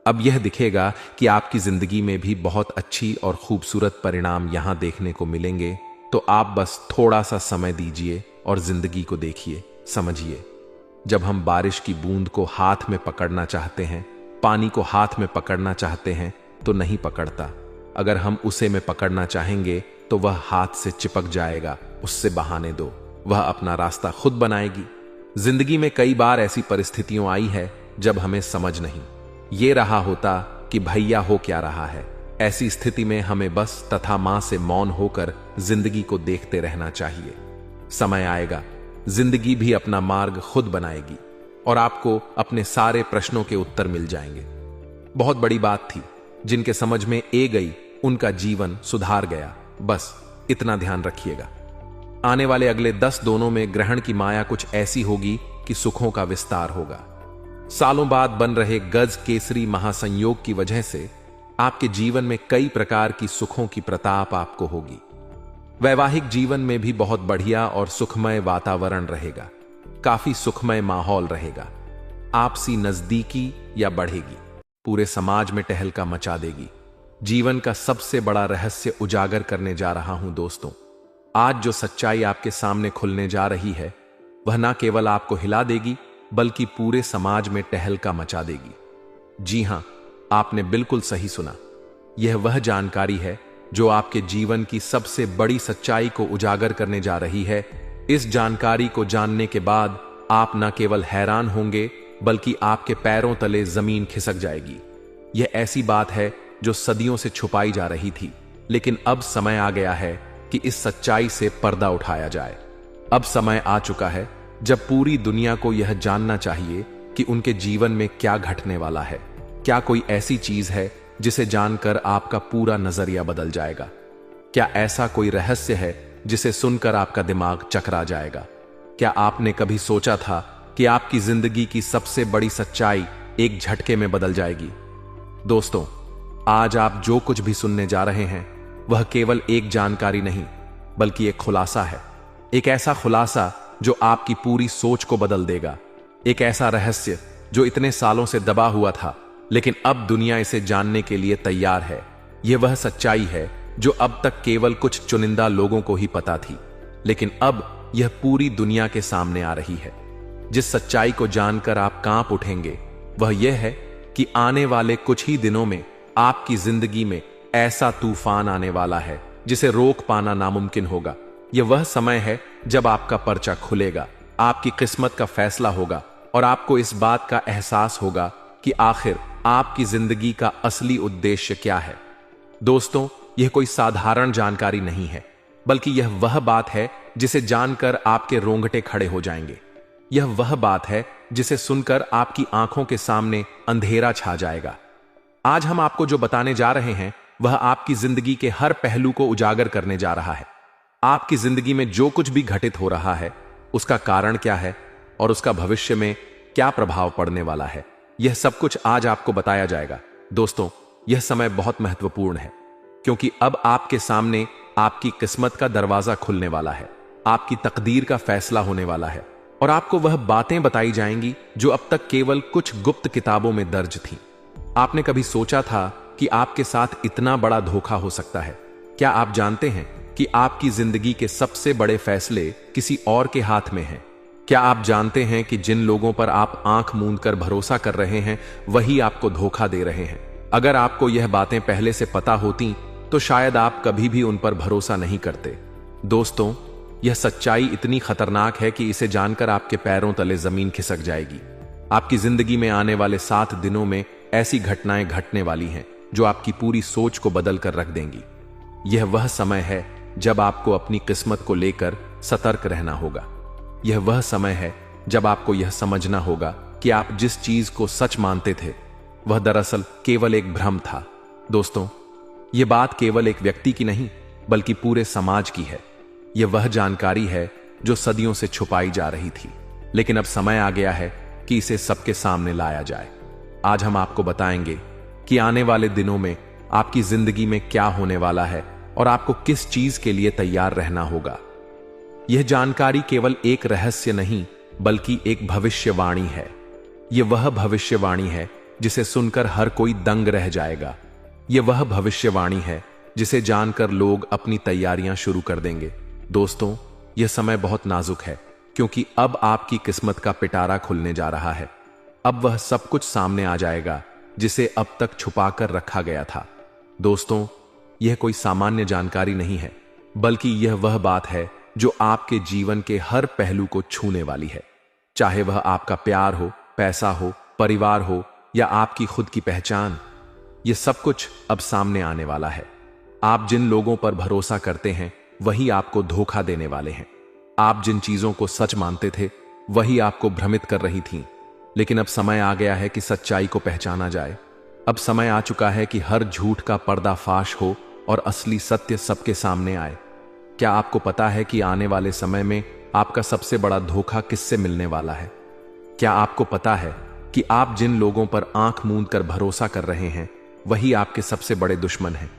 अब यह दिखेगा कि आपकी जिंदगी में भी बहुत अच्छी और खूबसूरत परिणाम यहां देखने को मिलेंगे। तो आप बस थोड़ा सा समय दीजिए और जिंदगी को देखिए, समझिए। जब हम बारिश की बूंद को हाथ में पकड़ना चाहते हैं, पानी को हाथ में पकड़ना चाहते हैं, तो नहीं पकड़ता। अगर हम उसे में पकड़ना चाहेंगे तो वह हाथ से चिपक जाएगा, उससे बहाने दो, वह अपना रास्ता खुद बनाएगी। जिंदगी में कई बार ऐसी परिस्थितियां आई है जब हमें समझ नहीं ये रहा होता कि भैया हो क्या रहा है। ऐसी स्थिति में हमें बस तथा मां से मौन होकर जिंदगी को देखते रहना चाहिए। समय आएगा, जिंदगी भी अपना मार्ग खुद बनाएगी और आपको अपने सारे प्रश्नों के उत्तर मिल जाएंगे। बहुत बड़ी बात थी, जिनके समझ में ए गई उनका जीवन सुधार गया। बस इतना ध्यान रखिएगा। आने वाले अगले 10 दिनों में ग्रहण की माया कुछ ऐसी होगी कि सुखों का विस्तार होगा। सालों बाद बन रहे गज केसरी महासंयोग की वजह से आपके जीवन में कई प्रकार की सुखों की प्रताप आपको होगी। वैवाहिक जीवन में भी बहुत बढ़िया और सुखमय वातावरण रहेगा, काफी सुखमय माहौल रहेगा। आपसी नजदीकी या बढ़ेगी, पूरे समाज में टहलका मचा देगी। जीवन का सबसे बड़ा रहस्य उजागर करने जा रहा हूं दोस्तों। आज जो सच्चाई आपके सामने खुलने जा रही है, वह ना केवल आपको हिला देगी बल्कि पूरे समाज में टहलका मचा देगी। जी हां, आपने बिल्कुल सही सुना। यह वह जानकारी है जो आपके जीवन की सबसे बड़ी सच्चाई को उजागर करने जा रही है। इस जानकारी को जानने के बाद आप न केवल हैरान होंगे बल्कि आपके पैरों तले जमीन खिसक जाएगी। यह ऐसी बात है जो सदियों से छुपाई जा रही थी, लेकिन अब समय आ गया है कि इस सच्चाई से पर्दा उठाया जाए। अब समय आ चुका है जब पूरी दुनिया को यह जानना चाहिए कि उनके जीवन में क्या घटने वाला है। क्या कोई ऐसी चीज है जिसे जानकर आपका पूरा नजरिया बदल जाएगा? क्या ऐसा कोई रहस्य है जिसे सुनकर आपका दिमाग चकरा जाएगा? क्या आपने कभी सोचा था कि आपकी जिंदगी की सबसे बड़ी सच्चाई एक झटके में बदल जाएगी? दोस्तों, आज आप जो कुछ भी सुनने जा रहे हैं वह केवल एक जानकारी नहीं बल्कि एक खुलासा है। एक ऐसा खुलासा जो आपकी पूरी सोच को बदल देगा। एक ऐसा रहस्य जो इतने सालों से दबा हुआ था, लेकिन अब दुनिया इसे जानने के लिए तैयार है। यह वह सच्चाई है जो अब तक केवल कुछ चुनिंदा लोगों को ही पता थी, लेकिन अब यह पूरी दुनिया के सामने आ रही है। जिस सच्चाई को जानकर आप कांप उठेंगे वह यह है कि आने वाले कुछ ही दिनों में आपकी जिंदगी में ऐसा तूफान आने वाला है जिसे रोक पाना नामुमकिन होगा। यह वह समय है जब आपका पर्चा खुलेगा, आपकी किस्मत का फैसला होगा और आपको इस बात का एहसास होगा कि आखिर आपकी जिंदगी का असली उद्देश्य क्या है। दोस्तों, यह कोई साधारण जानकारी नहीं है, बल्कि यह वह बात है जिसे जानकर आपके रोंगटे खड़े हो जाएंगे। यह वह बात है जिसे सुनकर आपकी आंखों के सामने अंधेरा छा जाएगा। आज हम आपको जो बताने जा रहे हैं वह आपकी जिंदगी के हर पहलू को उजागर करने जा रहा है। आपकी जिंदगी में जो कुछ भी घटित हो रहा है उसका कारण क्या है और उसका भविष्य में क्या प्रभाव पड़ने वाला है, यह सब कुछ आज आपको बताया जाएगा। दोस्तों, यह समय बहुत महत्वपूर्ण है, क्योंकि अब आपके सामने आपकी किस्मत का दरवाजा खुलने वाला है, आपकी तकदीर का फैसला होने वाला है। और आपको वह बातें बताई जाएंगी जो अब तक केवल कुछ गुप्त किताबों में दर्ज थीं। आपने कभी सोचा था कि आपके साथ इतना बड़ा धोखा हो सकता है? क्या आप जानते हैं कि आपकी जिंदगी के सबसे बड़े फैसले किसी और के हाथ में हैं? क्या आप जानते हैं कि जिन लोगों पर आप आंख मूंद कर भरोसा कर रहे हैं वही आपको धोखा दे रहे हैं? अगर आपको यह बातें पहले से पता होती तो शायद आप कभी भी उन पर भरोसा नहीं करते। दोस्तों, यह सच्चाई इतनी खतरनाक है कि इसे जानकर आपके पैरों तले जमीन खिसक जाएगी। आपकी जिंदगी में आने वाले 7 दिनों में ऐसी घटनाएं घटने वाली हैं जो आपकी पूरी सोच को बदल कर रख देंगी। यह वह समय है जब आपको अपनी किस्मत को लेकर सतर्क रहना होगा। यह वह समय है जब आपको यह समझना होगा कि आप जिस चीज को सच मानते थे वह दरअसल केवल एक भ्रम था। दोस्तों, यह बात केवल एक व्यक्ति की नहीं बल्कि पूरे समाज की है। यह वह जानकारी है जो सदियों से छुपाई जा रही थी, लेकिन अब समय आ गया है कि इसे सबके सामने लाया जाए। आज हम आपको बताएंगे कि आने वाले दिनों में आपकी जिंदगी में क्या होने वाला है और आपको किस चीज के लिए तैयार रहना होगा। यह जानकारी केवल एक रहस्य नहीं बल्कि एक भविष्यवाणी है। यह वह भविष्यवाणी है जिसे सुनकर हर कोई दंग रह जाएगा। यह वह भविष्यवाणी है जिसे जानकर लोग अपनी तैयारियां शुरू कर देंगे। दोस्तों, यह समय बहुत नाजुक है क्योंकि अब आपकी किस्मत का पिटारा खुलने जा रहा है। अब वह सब कुछ सामने आ जाएगा जिसे अब तक छुपाकर रखा गया था। दोस्तों, यह कोई सामान्य जानकारी नहीं है बल्कि यह वह बात है जो आपके जीवन के हर पहलू को छूने वाली है। चाहे वह आपका प्यार हो, पैसा हो, परिवार हो या आपकी खुद की पहचान, यह सब कुछ अब सामने आने वाला है। आप जिन लोगों पर भरोसा करते हैं वही आपको धोखा देने वाले हैं। आप जिन चीजों को सच मानते थे वही आपको भ्रमित कर रही थीं। लेकिन अब समय आ गया है कि सच्चाई को पहचाना जाए। अब समय आ चुका है कि हर झूठ का पर्दाफाश हो और असली सत्य सबके सामने आए। क्या आपको पता है कि आने वाले समय में आपका सबसे बड़ा धोखा किससे मिलने वाला है? क्या आपको पता है कि आप जिन लोगों पर आंख मूंद कर भरोसा कर रहे हैं वही आपके सबसे बड़े दुश्मन हैं?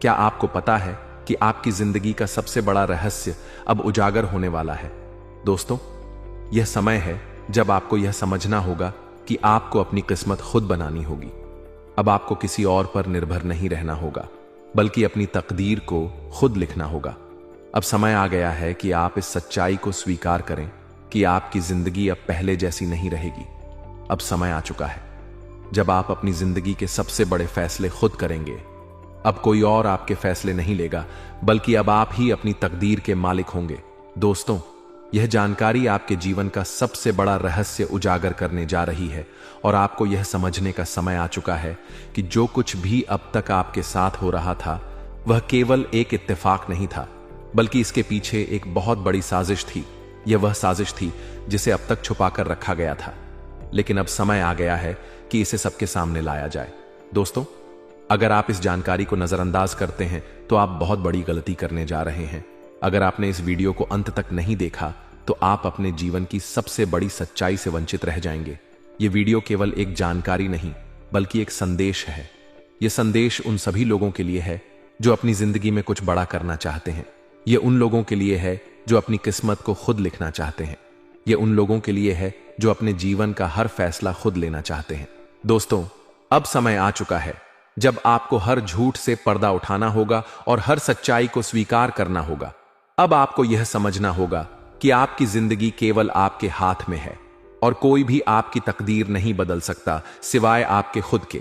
क्या आपको पता है कि आपकी जिंदगी का सबसे बड़ा रहस्य अब उजागर होने वाला है? दोस्तों, यह समय है जब आपको यह समझना होगा कि आपको अपनी किस्मत खुद बनानी होगी। अब आपको किसी और पर निर्भर नहीं रहना होगा बल्कि अपनी तकदीर को खुद लिखना होगा। अब समय आ गया है कि आप इस सच्चाई को स्वीकार करें कि आपकी जिंदगी अब पहले जैसी नहीं रहेगी। अब समय आ चुका है जब आप अपनी जिंदगी के सबसे बड़े फैसले खुद करेंगे। अब कोई और आपके फैसले नहीं लेगा बल्कि अब आप ही अपनी तकदीर के मालिक होंगे। दोस्तों, यह जानकारी आपके जीवन का सबसे बड़ा रहस्य उजागर करने जा रही है और आपको यह समझने का समय आ चुका है कि जो कुछ भी अब तक आपके साथ हो रहा था वह केवल एक इत्तेफाक नहीं था बल्कि इसके पीछे एक बहुत बड़ी साजिश थी। यह वह साजिश थी जिसे अब तक छुपाकर रखा गया था, लेकिन अब समय आ गया है कि इसे सबके सामने लाया जाए। दोस्तों, अगर आप इस जानकारी को नजरअंदाज करते हैं तो आप बहुत बड़ी गलती करने जा रहे हैं। अगर आपने इस वीडियो को अंत तक नहीं देखा तो आप अपने जीवन की सबसे बड़ी सच्चाई से वंचित रह जाएंगे। यह वीडियो केवल एक जानकारी नहीं बल्कि एक संदेश है। यह संदेश उन सभी लोगों के लिए है जो अपनी जिंदगी में कुछ बड़ा करना चाहते हैं। यह उन लोगों के लिए है जो अपनी किस्मत को खुद लिखना चाहते हैं। यह उन लोगों के लिए है जो अपने जीवन का हर फैसला खुद लेना चाहते हैं। दोस्तों, अब समय आ चुका है जब आपको हर झूठ से पर्दा उठाना होगा और हर सच्चाई को स्वीकार करना होगा। अब आपको यह समझना होगा कि आपकी जिंदगी केवल आपके हाथ में है और कोई भी आपकी तकदीर नहीं बदल सकता सिवाय आपके खुद के।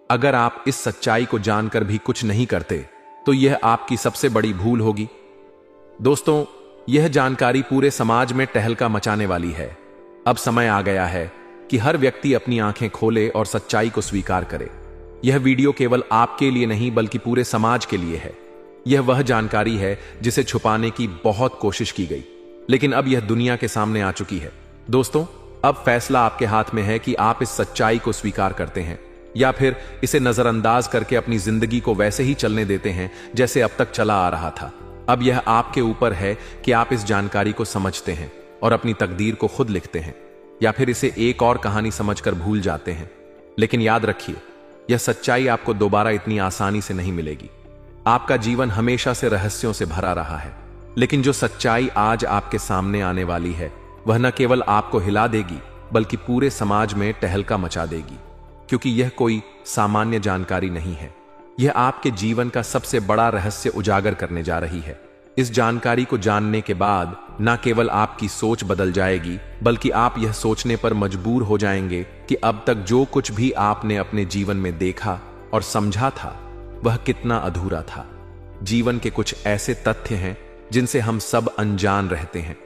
अगर आप इस सच्चाई को जानकर भी कुछ नहीं करते तो यह आपकी सबसे बड़ी भूल होगी। दोस्तों, यह जानकारी पूरे समाज में टहलका मचाने वाली है। अब समय आ गया है कि हर व्यक्ति अपनी आंखें खोले और सच्चाई को स्वीकार करे। यह वीडियो केवल आपके लिए नहीं बल्कि पूरे समाज के लिए है। यह वह जानकारी है जिसे छुपाने की बहुत कोशिश की गई, लेकिन अब यह दुनिया के सामने आ चुकी है। दोस्तों, अब फैसला आपके हाथ में है कि आप इस सच्चाई को स्वीकार करते हैं या फिर इसे नजरअंदाज करके अपनी जिंदगी को वैसे ही चलने देते हैं जैसे अब तक चला आ रहा था। अब यह आपके ऊपर है कि आप इस जानकारी को समझते हैं और अपनी तकदीर को खुद लिखते हैं या फिर इसे एक और कहानी समझकर भूल जाते हैं। लेकिन याद रखिए, यह सच्चाई आपको दोबारा इतनी आसानी से नहीं मिलेगी। आपका जीवन हमेशा से रहस्यों से भरा रहा है, लेकिन जो सच्चाई आज आपके सामने आने वाली है वह न केवल आपको हिला देगी बल्कि पूरे समाज में टहलका मचा देगी, क्योंकि यह कोई सामान्य जानकारी नहीं है। यह आपके जीवन का सबसे बड़ा रहस्य उजागर करने जा रही है। इस जानकारी को जानने के बाद न केवल आपकी सोच बदल जाएगी, बल्कि आप यह सोचने पर मजबूर हो जाएंगे कि अब तक जो कुछ भी आपने अपने जीवन में देखा और समझा था वह कितना अधूरा था। जीवन के कुछ ऐसे तथ्य हैं जिनसे हम सब अनजान रहते हैं,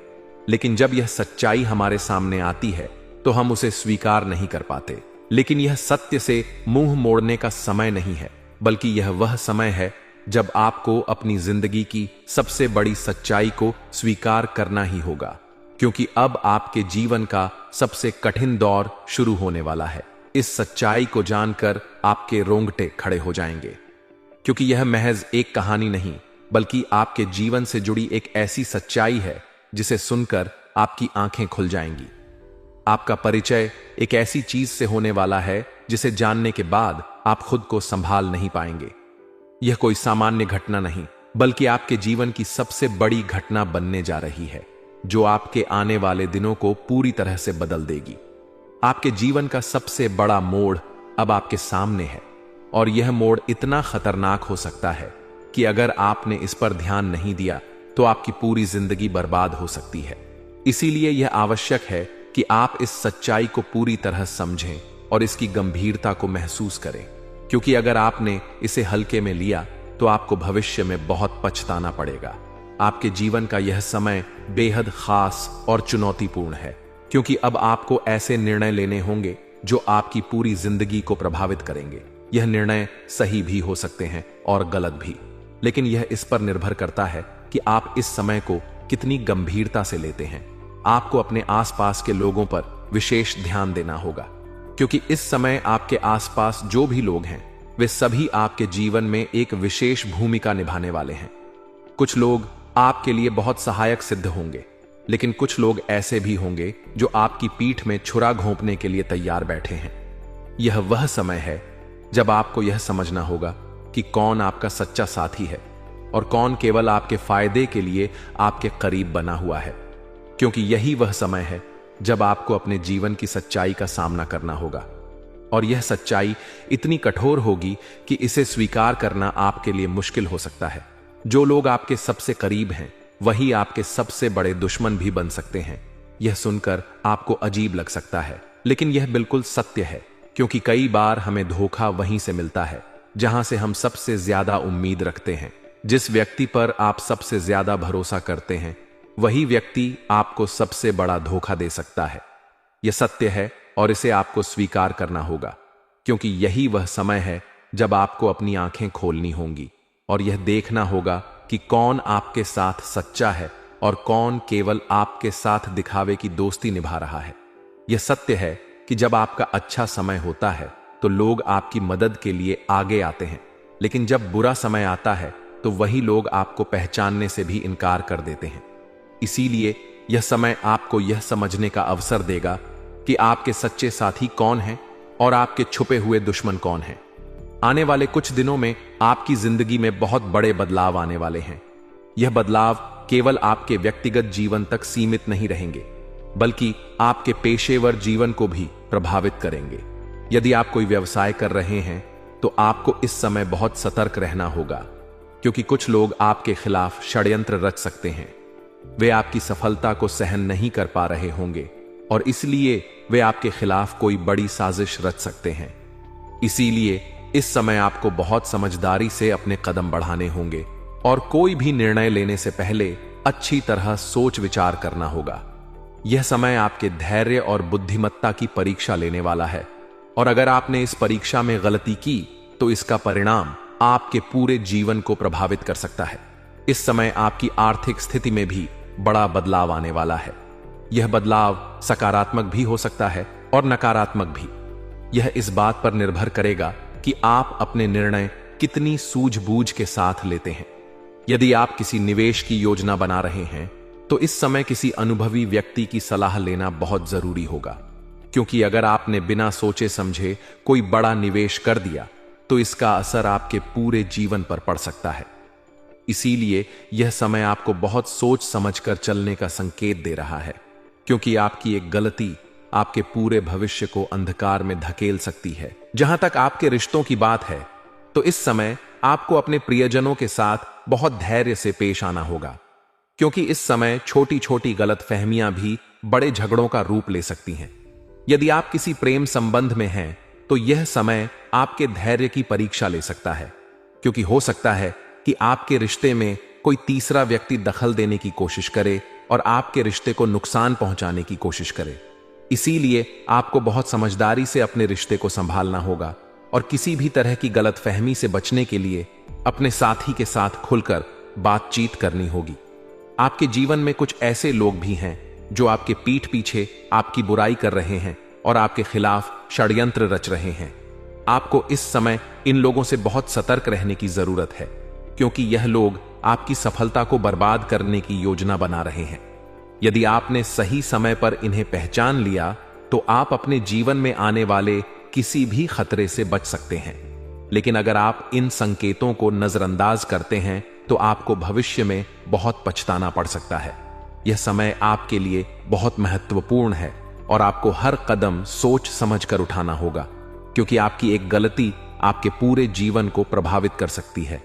लेकिन जब यह सच्चाई हमारे सामने आती है तो हम उसे स्वीकार नहीं कर पाते। लेकिन यह सत्य से मुंह मोड़ने का समय नहीं है, बल्कि यह वह समय है जब आपको अपनी जिंदगी की सबसे बड़ी सच्चाई को स्वीकार करना ही होगा, क्योंकि अब आपके जीवन का सबसे कठिन दौर शुरू होने वाला है। इस सच्चाई को जानकर आपके रोंगटे खड़े हो जाएंगे, क्योंकि यह महज एक कहानी नहीं, बल्कि आपके जीवन से जुड़ी एक ऐसी सच्चाई है जिसे सुनकर आपकी आंखें खुल जाएंगी। आपका परिचय एक ऐसी चीज से होने वाला है जिसे जानने के बाद आप खुद को संभाल नहीं पाएंगे। यह कोई सामान्य घटना नहीं, बल्कि आपके जीवन की सबसे बड़ी घटना बनने जा रही है, जो आपके आने वाले दिनों को पूरी तरह से बदल देगी। आपके जीवन का सबसे बड़ा मोड़ अब आपके सामने है, और यह मोड़ इतना खतरनाक हो सकता है कि अगर आपने इस पर ध्यान नहीं दिया तो आपकी पूरी जिंदगी बर्बाद हो सकती है। इसीलिए यह आवश्यक है कि आप इस सच्चाई को पूरी तरह समझें और इसकी गंभीरता को महसूस करें, क्योंकि अगर आपने इसे हल्के में लिया तो आपको भविष्य में बहुत पछताना पड़ेगा। आपके जीवन का यह समय बेहद खास और चुनौतीपूर्ण है, क्योंकि अब आपको ऐसे निर्णय लेने होंगे जो आपकी पूरी जिंदगी को प्रभावित करेंगे। यह निर्णय सही भी हो सकते हैं और गलत भी, लेकिन यह इस पर निर्भर करता है कि आप इस समय को कितनी गंभीरता से लेते हैं। आपको अपने आसपास के लोगों पर विशेष ध्यान देना होगा, क्योंकि इस समय आपके आसपास जो भी लोग हैं वे सभी आपके जीवन में एक विशेष भूमिका निभाने वाले हैं। कुछ लोग आपके लिए बहुत सहायक सिद्ध होंगे, लेकिन कुछ लोग ऐसे भी होंगे जो आपकी पीठ में छुरा घोंपने के लिए तैयार बैठे हैं। यह वह समय है जब आपको यह समझना होगा कि कौन आपका सच्चा साथी है और कौन केवल आपके फायदे के लिए आपके करीब बना हुआ है, क्योंकि यही वह समय है जब आपको अपने जीवन की सच्चाई का सामना करना होगा। और यह सच्चाई इतनी कठोर होगी कि इसे स्वीकार करना आपके लिए मुश्किल हो सकता है। जो लोग आपके सबसे करीब हैं वही आपके सबसे बड़े दुश्मन भी बन सकते हैं। यह सुनकर आपको अजीब लग सकता है, लेकिन यह बिल्कुल सत्य है, क्योंकि कई बार हमें धोखा वहीं से मिलता है जहां से हम सबसे ज्यादा उम्मीद रखते हैं। जिस व्यक्ति पर आप सबसे ज्यादा भरोसा करते हैं वही व्यक्ति आपको सबसे बड़ा धोखा दे सकता है। यह सत्य है और इसे आपको स्वीकार करना होगा, क्योंकि यही वह समय है जब आपको अपनी आंखें खोलनी होंगी और यह देखना होगा कि कौन आपके साथ सच्चा है और कौन केवल आपके साथ दिखावे की दोस्ती निभा रहा है। यह सत्य है कि जब आपका अच्छा समय होता है तो लोग आपकी मदद के लिए आगे आते हैं, लेकिन जब बुरा समय आता है तो वही लोग आपको पहचानने से भी इनकार कर देते हैं। इसीलिए यह समय आपको यह समझने का अवसर देगा कि आपके सच्चे साथी कौन हैं और आपके छुपे हुए दुश्मन कौन हैं। आने वाले कुछ दिनों में आपकी जिंदगी में बहुत बड़े बदलाव आने वाले हैं। यह बदलाव केवल आपके व्यक्तिगत जीवन तक सीमित नहीं रहेंगे, बल्कि आपके पेशेवर जीवन को भी प्रभावित करेंगे। यदि आप कोई व्यवसाय कर रहे हैं तो आपको इस समय बहुत सतर्क रहना होगा, क्योंकि कुछ लोग आपके खिलाफ षड्यंत्र रच सकते हैं। वे आपकी सफलता को सहन नहीं कर पा रहे होंगे और इसलिए वे आपके खिलाफ कोई बड़ी साजिश रच सकते हैं। इसीलिए इस समय आपको बहुत समझदारी से अपने कदम बढ़ाने होंगे और कोई भी निर्णय लेने से पहले अच्छी तरह सोच विचार करना होगा। यह समय आपके धैर्य और बुद्धिमत्ता की परीक्षा लेने वाला है, और अगर आपने इस परीक्षा में गलती की तो इसका परिणाम आपके पूरे जीवन को प्रभावित कर सकता है। इस समय आपकी आर्थिक स्थिति में भी बड़ा बदलाव आने वाला है। यह बदलाव सकारात्मक भी हो सकता है और नकारात्मक भी। यह इस बात पर निर्भर करेगा कि आप अपने निर्णय कितनी सूझबूझ के साथ लेते हैं। यदि आप किसी निवेश की योजना बना रहे हैं तो इस समय किसी अनुभवी व्यक्ति की सलाह लेना बहुत जरूरी होगा, क्योंकि अगर आपने बिना सोचे समझे कोई बड़ा निवेश कर दिया तो इसका असर आपके पूरे जीवन पर पड़ सकता है। इसीलिए यह समय आपको बहुत सोच समझकर चलने का संकेत दे रहा है। क्योंकि आपकी एक गलती आपके पूरे भविष्य को अंधकार में धकेल सकती है। जहां तक आपके रिश्तों की बात है, तो इस समय आपको अपने प्रियजनों के साथ बहुत धैर्य से पेश आना होगा, क्योंकि इस समय छोटी छोटी गलतफहमियां भी बड़े झगड़ों का रूप ले सकती हैं। यदि आप किसी प्रेम संबंध में हैं, तो यह समय आपके धैर्य की परीक्षा ले सकता है, क्योंकि हो सकता है कि आपके रिश्ते में कोई तीसरा व्यक्ति दखल देने की कोशिश करे और आपके रिश्ते को नुकसान पहुंचाने की कोशिश करे। इसीलिए आपको बहुत समझदारी से अपने रिश्ते को संभालना होगा और किसी भी तरह की गलतफहमी से बचने के लिए अपने साथी के साथ खुलकर बातचीत करनी होगी। आपके जीवन में कुछ ऐसे लोग भी हैं जो आपके पीठ पीछे आपकी बुराई कर रहे हैं और आपके खिलाफ षड्यंत्र रच रहे हैं। आपको इस समय इन लोगों से बहुत सतर्क रहने की जरूरत है, क्योंकि यह लोग आपकी सफलता को बर्बाद करने की योजना बना रहे हैं। यदि आपने सही समय पर इन्हें पहचान लिया, तो आप अपने जीवन में आने वाले किसी भी खतरे से बच सकते हैं। लेकिन अगर आप इन संकेतों को नजरअंदाज करते हैं, तो आपको भविष्य में बहुत पछताना पड़ सकता है। यह समय आपके लिए बहुत महत्वपूर्ण है और आपको हर कदम सोच समझ कर उठाना होगा, क्योंकि आपकी एक गलती आपके पूरे जीवन को प्रभावित कर सकती है।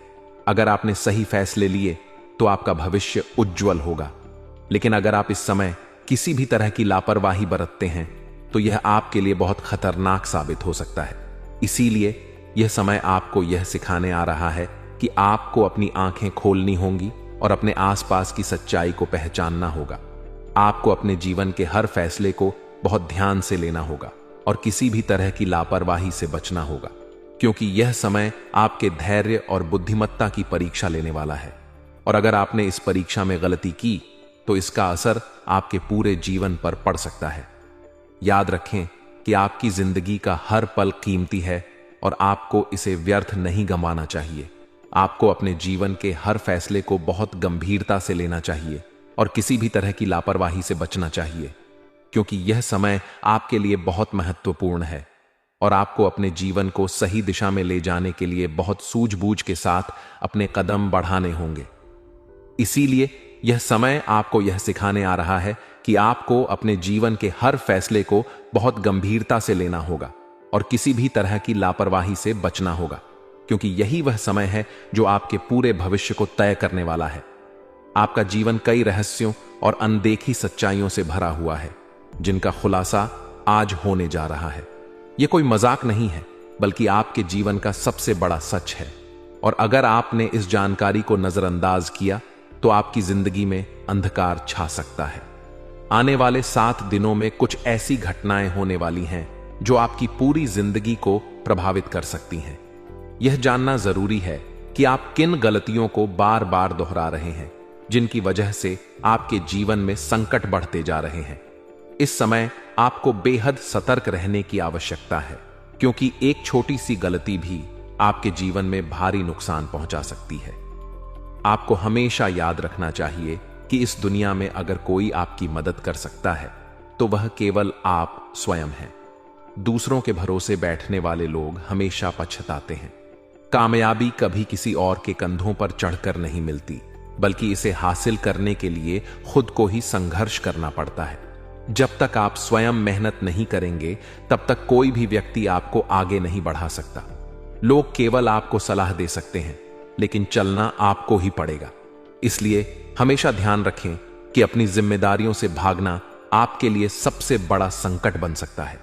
अगर आपने सही फैसले लिए तो आपका भविष्य उज्जवल होगा, लेकिन अगर आप इस समय किसी भी तरह की लापरवाही बरतते हैं, तो यह आपके लिए बहुत खतरनाक साबित हो सकता है। इसीलिए यह समय आपको यह सिखाने आ रहा है कि आपको अपनी आंखें खोलनी होंगी और अपने आसपास की सच्चाई को पहचानना होगा। आपको अपने जीवन के हर फैसले को बहुत ध्यान से लेना होगा और किसी भी तरह की लापरवाही से बचना होगा, क्योंकि यह समय आपके धैर्य और बुद्धिमत्ता की परीक्षा लेने वाला है। और अगर आपने इस परीक्षा में गलती की, तो इसका असर आपके पूरे जीवन पर पड़ सकता है। याद रखें कि आपकी जिंदगी का हर पल कीमती है और आपको इसे व्यर्थ नहीं गंवाना चाहिए। आपको अपने जीवन के हर फैसले को बहुत गंभीरता से लेना चाहिए और किसी भी तरह की लापरवाही से बचना चाहिए, क्योंकि यह समय आपके लिए बहुत महत्वपूर्ण है और आपको अपने जीवन को सही दिशा में ले जाने के लिए बहुत सूझबूझ के साथ अपने कदम बढ़ाने होंगे। इसीलिए यह समय आपको यह सिखाने आ रहा है कि आपको अपने जीवन के हर फैसले को बहुत गंभीरता से लेना होगा और किसी भी तरह की लापरवाही से बचना होगा, क्योंकि यही वह समय है जो आपके पूरे भविष्य को तय करने वाला है। आपका जीवन कई रहस्यों और अनदेखी सच्चाइयों से भरा हुआ है, जिनका खुलासा आज होने जा रहा है। यह कोई मजाक नहीं है, बल्कि आपके जीवन का सबसे बड़ा सच है। और अगर आपने इस जानकारी को नजरअंदाज किया, तो आपकी जिंदगी में अंधकार छा सकता है। आने वाले 7 दिनों में कुछ ऐसी घटनाएं होने वाली हैं जो आपकी पूरी जिंदगी को प्रभावित कर सकती हैं। यह जानना जरूरी है कि आप किन गलतियों को बार बार दोहरा रहे हैं, जिनकी वजह से आपके जीवन में संकट बढ़ते जा रहे हैं। इस समय आपको बेहद सतर्क रहने की आवश्यकता है, क्योंकि एक छोटी सी गलती भी आपके जीवन में भारी नुकसान पहुंचा सकती है। आपको हमेशा याद रखना चाहिए कि इस दुनिया में अगर कोई आपकी मदद कर सकता है, तो वह केवल आप स्वयं हैं। दूसरों के भरोसे बैठने वाले लोग हमेशा पछताते हैं। कामयाबी कभी किसी और के कंधों पर चढ़कर नहीं मिलती, बल्कि इसे हासिल करने के लिए खुद को ही संघर्ष करना पड़ता है। जब तक आप स्वयं मेहनत नहीं करेंगे, तब तक कोई भी व्यक्ति आपको आगे नहीं बढ़ा सकता। लोग केवल आपको सलाह दे सकते हैं, लेकिन चलना आपको ही पड़ेगा। इसलिए हमेशा ध्यान रखें कि अपनी जिम्मेदारियों से भागना आपके लिए सबसे बड़ा संकट बन सकता है।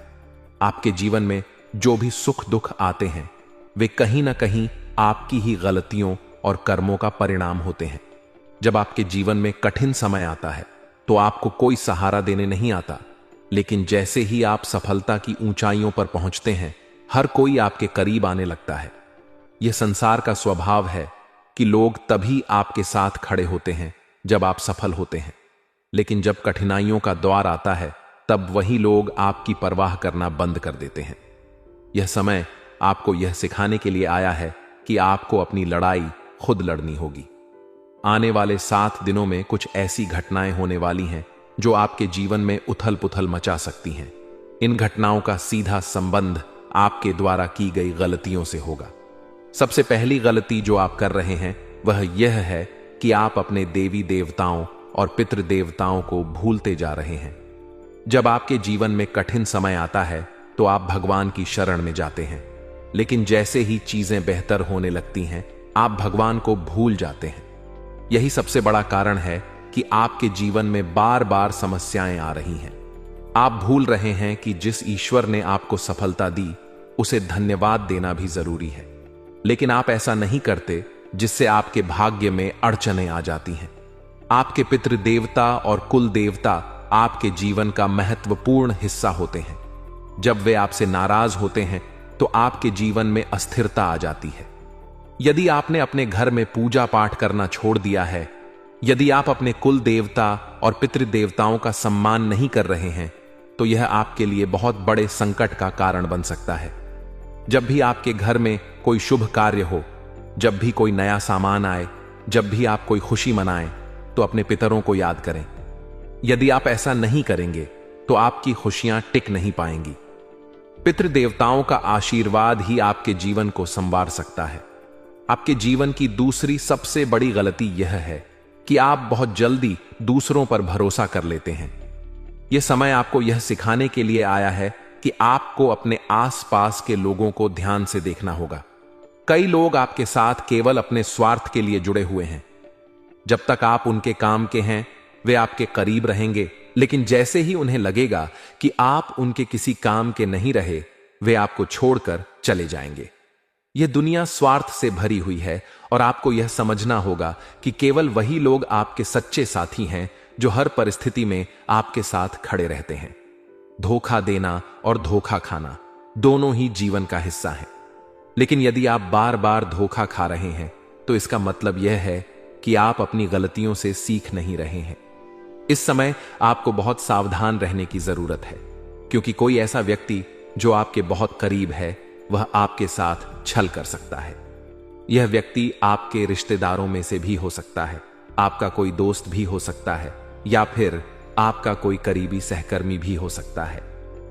आपके जीवन में जो भी सुख दुख आते हैं, वे कहीं ना कहीं आपकी ही गलतियों और कर्मों का परिणाम होते हैं। जब आपके जीवन में कठिन समय आता है, तो आपको कोई सहारा देने नहीं आता, लेकिन जैसे ही आप सफलता की ऊंचाइयों पर पहुंचते हैं, हर कोई आपके करीब आने लगता है। यह संसार का स्वभाव है कि लोग तभी आपके साथ खड़े होते हैं जब आप सफल होते हैं, लेकिन जब कठिनाइयों का द्वार आता है, तब वही लोग आपकी परवाह करना बंद कर देते हैं। यह समय आपको यह सिखाने के लिए आया है कि आपको अपनी लड़ाई खुद लड़नी होगी। आने वाले 7 दिनों में कुछ ऐसी घटनाएं होने वाली हैं जो आपके जीवन में उथल पुथल मचा सकती हैं। इन घटनाओं का सीधा संबंध आपके द्वारा की गई गलतियों से होगा। सबसे पहली गलती जो आप कर रहे हैं, वह यह है कि आप अपने देवी देवताओं और पितृ देवताओं को भूलते जा रहे हैं। जब आपके जीवन में कठिन समय आता है तो आप भगवान की शरण में जाते हैं, लेकिन जैसे ही चीजें बेहतर होने लगती हैं आप भगवान को भूल जाते हैं। यही सबसे बड़ा कारण है कि आपके जीवन में बार बार समस्याएं आ रही हैं। आप भूल रहे हैं कि जिस ईश्वर ने आपको सफलता दी उसे धन्यवाद देना भी जरूरी है, लेकिन आप ऐसा नहीं करते, जिससे आपके भाग्य में अड़चनें आ जाती हैं। आपके पितृ देवता और कुल देवता आपके जीवन का महत्वपूर्ण हिस्सा होते हैं। जब वे आपसे नाराज होते हैं तो आपके जीवन में अस्थिरता आ जाती है। यदि आपने अपने घर में पूजा पाठ करना छोड़ दिया है, यदि आप अपने कुल देवता और पितृ देवताओं का सम्मान नहीं कर रहे हैं, तो यह आपके लिए बहुत बड़े संकट का कारण बन सकता है। जब भी आपके घर में कोई शुभ कार्य हो, जब भी कोई नया सामान आए, जब भी आप कोई खुशी मनाएं, तो अपने पितरों को याद करें। यदि आप ऐसा नहीं करेंगे तो आपकी खुशियां टिक नहीं पाएंगी। पितृ देवताओं का आशीर्वाद ही आपके जीवन को संवार सकता है। आपके जीवन की दूसरी सबसे बड़ी गलती यह है कि आप बहुत जल्दी दूसरों पर भरोसा कर लेते हैं। यह समय आपको यह सिखाने के लिए आया है कि आपको अपने आसपास के लोगों को ध्यान से देखना होगा। कई लोग आपके साथ केवल अपने स्वार्थ के लिए जुड़े हुए हैं। जब तक आप उनके काम के हैं वे आपके करीब रहेंगे, लेकिन जैसे ही उन्हें लगेगा कि आप उनके किसी काम के नहीं रहे, वे आपको छोड़कर चले जाएंगे। यह दुनिया स्वार्थ से भरी हुई है और आपको यह समझना होगा कि केवल वही लोग आपके सच्चे साथी हैं जो हर परिस्थिति में आपके साथ खड़े रहते हैं। धोखा देना और धोखा खाना दोनों ही जीवन का हिस्सा है, लेकिन यदि आप बार बार धोखा खा रहे हैं तो इसका मतलब यह है कि आप अपनी गलतियों से सीख नहीं रहे हैं। इस समय आपको बहुत सावधान रहने की जरूरत है, क्योंकि कोई ऐसा व्यक्ति जो आपके बहुत करीब है वह आपके साथ छल कर सकता है। यह व्यक्ति आपके रिश्तेदारों में से भी हो सकता है, आपका कोई दोस्त भी हो सकता है, या फिर आपका कोई करीबी सहकर्मी भी हो सकता है।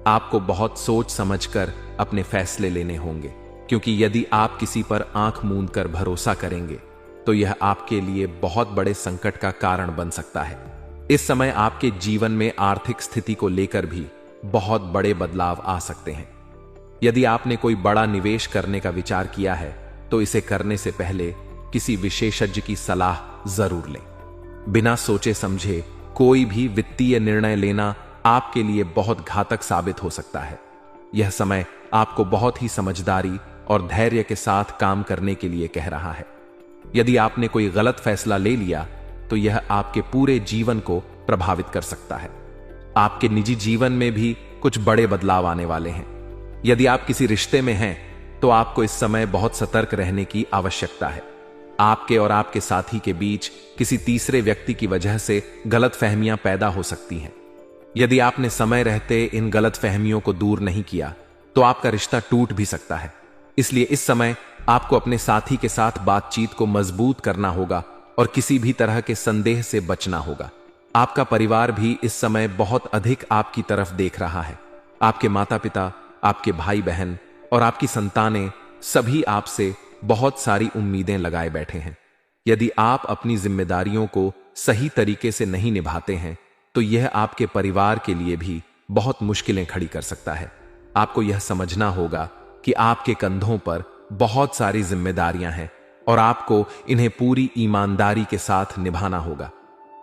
आपको बहुत सोच समझकर अपने फैसले लेने होंगे, क्योंकि यदि आप किसी पर आंख मूंद कर भरोसा करेंगे तो यह आपके लिए बहुत बड़े संकट का कारण बन सकता है। इस समय आपके जीवन में आर्थिक स्थिति को लेकर भी बहुत बड़े बदलाव आ सकते हैं। यदि आपने कोई बड़ा निवेश करने का विचार किया है तो इसे करने से पहले किसी विशेषज्ञ की सलाह जरूर लें। बिना सोचे समझे कोई भी वित्तीय निर्णय लेना आपके लिए बहुत घातक साबित हो सकता है। यह समय आपको बहुत ही समझदारी और धैर्य के साथ काम करने के लिए कह रहा है। यदि आपने कोई गलत फैसला ले लिया तो यह आपके पूरे जीवन को प्रभावित कर सकता है। आपके निजी जीवन में भी कुछ बड़े बदलाव आने वाले हैं। यदि आप किसी रिश्ते में हैं तो आपको इस समय बहुत सतर्क रहने की आवश्यकता है। आपके और आपके साथी के बीच किसी तीसरे व्यक्ति की वजह से गलतफहमियां पैदा हो सकती हैं। यदि आपने समय रहते इन गलतफहमियों को दूर नहीं किया तो आपका रिश्ता टूट भी सकता है। इसलिए इस समय आपको अपने साथी के साथ बातचीत को मजबूत करना होगा और किसी भी तरह के संदेह से बचना होगा। आपका परिवार भी इस समय बहुत अधिक आपकी तरफ देख रहा है। आपके माता पिता, आपके भाई बहन और आपकी संतानें सभी आपसे बहुत सारी उम्मीदें लगाए बैठे हैं। यदि आप अपनी जिम्मेदारियों को सही तरीके से नहीं निभाते हैं तो यह आपके परिवार के लिए भी बहुत मुश्किलें खड़ी कर सकता है। आपको यह समझना होगा कि आपके कंधों पर बहुत सारी जिम्मेदारियां हैं और आपको इन्हें पूरी ईमानदारी के साथ निभाना होगा।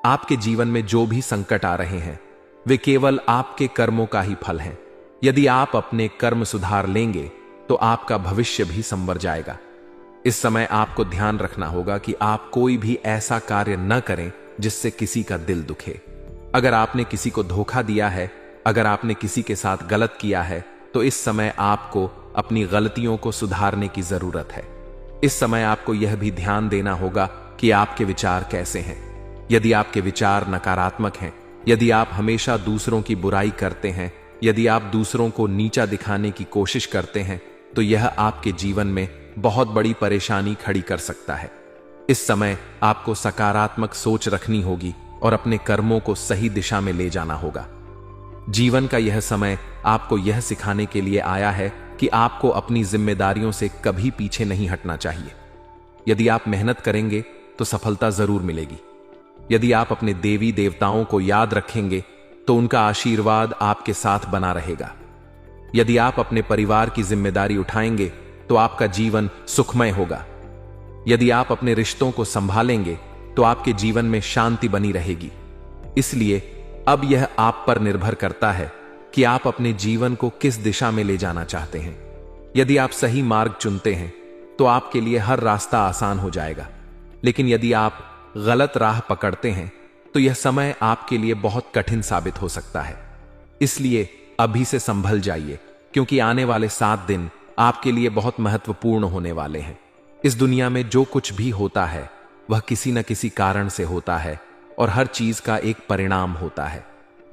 आपके जीवन में जो भी संकट आ रहे हैं वे केवल आपके कर्मों का ही फल हैं। यदि आप अपने कर्म सुधार लेंगे तो आपका भविष्य भी संवर जाएगा। इस समय आपको ध्यान रखना होगा कि आप कोई भी ऐसा कार्य न करें जिससे किसी का दिल दुखे। अगर आपने किसी को धोखा दिया है, अगर आपने किसी के साथ गलत किया है, तो इस समय आपको अपनी गलतियों को सुधारने की जरूरत है। इस समय आपको यह भी ध्यान देना होगा कि आपके विचार कैसे हैं। यदि आपके विचार नकारात्मक हैं, यदि आप हमेशा दूसरों की बुराई करते हैं, यदि आप दूसरों को नीचा दिखाने की कोशिश करते हैं, तो यह आपके जीवन में बहुत बड़ी परेशानी खड़ी कर सकता है। इस समय आपको सकारात्मक सोच रखनी होगी और अपने कर्मों को सही दिशा में ले जाना होगा। जीवन का यह समय आपको यह सिखाने के लिए आया है कि आपको अपनी जिम्मेदारियों से कभी पीछे नहीं हटना चाहिए। यदि आप मेहनत करेंगे तो सफलता जरूर मिलेगी। यदि आप अपने देवी देवताओं को याद रखेंगे तो उनका आशीर्वाद आपके साथ बना रहेगा। यदि आप अपने परिवार की जिम्मेदारी उठाएंगे तो आपका जीवन सुखमय होगा। यदि आप अपने रिश्तों को संभालेंगे तो आपके जीवन में शांति बनी रहेगी। इसलिए अब यह आप पर निर्भर करता है कि आप अपने जीवन को किस दिशा में ले जाना चाहते हैं। यदि आप सही मार्ग चुनते हैं तो आपके लिए हर रास्ता आसान हो जाएगा, लेकिन यदि आप गलत राह पकड़ते हैं तो यह समय आपके लिए बहुत कठिन साबित हो सकता है। इसलिए अभी से संभल जाइए, क्योंकि आने वाले 7 दिन आपके लिए बहुत महत्वपूर्ण होने वाले हैं। इस दुनिया में जो कुछ भी होता है वह किसी न किसी कारण से होता है और हर चीज का एक परिणाम होता है।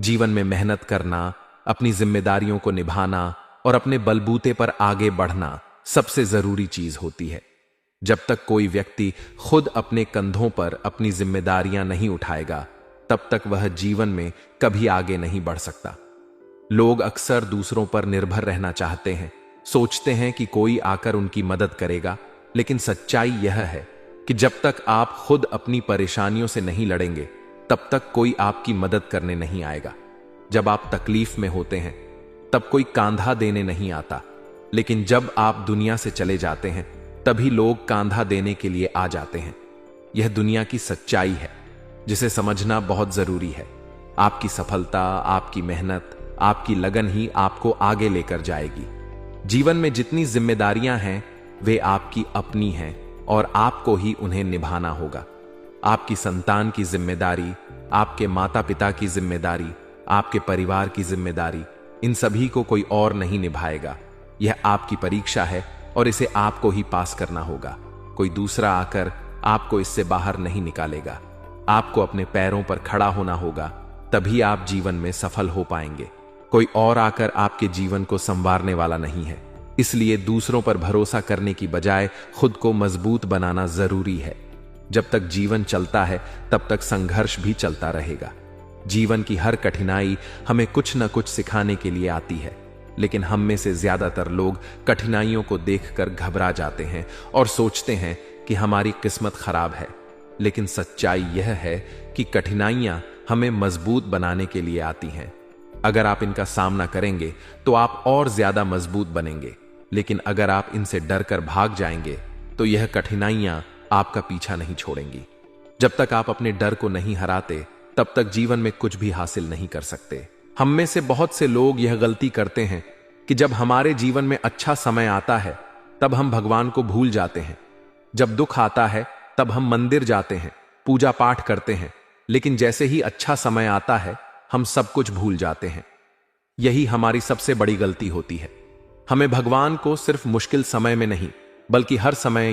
जीवन में मेहनत करना, अपनी जिम्मेदारियों को निभाना और अपने बलबूते पर आगे बढ़ना सबसे जरूरी चीज होती है। जब तक कोई व्यक्ति खुद अपने कंधों पर अपनी जिम्मेदारियां नहीं उठाएगा, तब तक वह जीवन में कभी आगे नहीं बढ़ सकता। लोग अक्सर दूसरों पर निर्भर रहना चाहते हैं, सोचते हैं कि कोई आकर उनकी मदद करेगा, लेकिन सच्चाई यह है कि जब तक आप खुद अपनी परेशानियों से नहीं लड़ेंगे, तब तक कोई आपकी मदद करने नहीं आएगा। जब आप तकलीफ में होते हैं तब कोई कांधा देने नहीं आता, लेकिन जब आप दुनिया से चले जाते हैं तभी लोग कांधा देने के लिए आ जाते हैं। यह दुनिया की सच्चाई है जिसे समझना बहुत जरूरी है। आपकी सफलता, आपकी मेहनत, आपकी लगन ही आपको आगे लेकर जाएगी। जीवन में जितनी जिम्मेदारियां हैं वे आपकी अपनी हैं और आपको ही उन्हें निभाना होगा। आपकी संतान की जिम्मेदारी, आपके माता पिता की जिम्मेदारी, आपके परिवार की जिम्मेदारी, इन सभी को कोई और नहीं निभाएगा। यह आपकी परीक्षा है और इसे आपको ही पास करना होगा। कोई दूसरा आकर आपको इससे बाहर नहीं निकालेगा। आपको अपने पैरों पर खड़ा होना होगा, तभी आप जीवन में सफल हो पाएंगे। कोई और आकर आपके जीवन को संवारने वाला नहीं है। इसलिए दूसरों पर भरोसा करने की बजाय खुद को मजबूत बनाना जरूरी है। जब तक जीवन चलता है तब तक संघर्ष भी चलता रहेगा। जीवन की हर कठिनाई हमें कुछ न कुछ सिखाने के लिए आती है, लेकिन हम में से ज्यादातर लोग कठिनाइयों को देखकर घबरा जाते हैं और सोचते हैं कि हमारी किस्मत खराब है। लेकिन सच्चाई यह है कि कठिनाइयां हमें मजबूत बनाने के लिए आती हैं। अगर आप इनका सामना करेंगे तो आप और ज्यादा मजबूत बनेंगे, लेकिन अगर आप इनसे डरकर भाग जाएंगे तो यह कठिनाइयां आपका पीछा नहीं छोड़ेंगी। जब तक आप अपने डर को नहीं हराते, तब तक जीवन में कुछ भी हासिल नहीं कर सकते। हम में से बहुत से लोग यह गलती करते हैं कि जब हमारे जीवन में अच्छा समय आता है तब हम भगवान को भूल जाते हैं। जब दुख आता है तब हम मंदिर जाते हैं, पूजा पाठ करते हैं, लेकिन जैसे ही अच्छा समय आता है हम सब कुछ भूल जाते हैं। यही हमारी सबसे बड़ी गलती होती है। हमें भगवान को सिर्फ मुश्किल समय में नहीं, बल्कि हर समय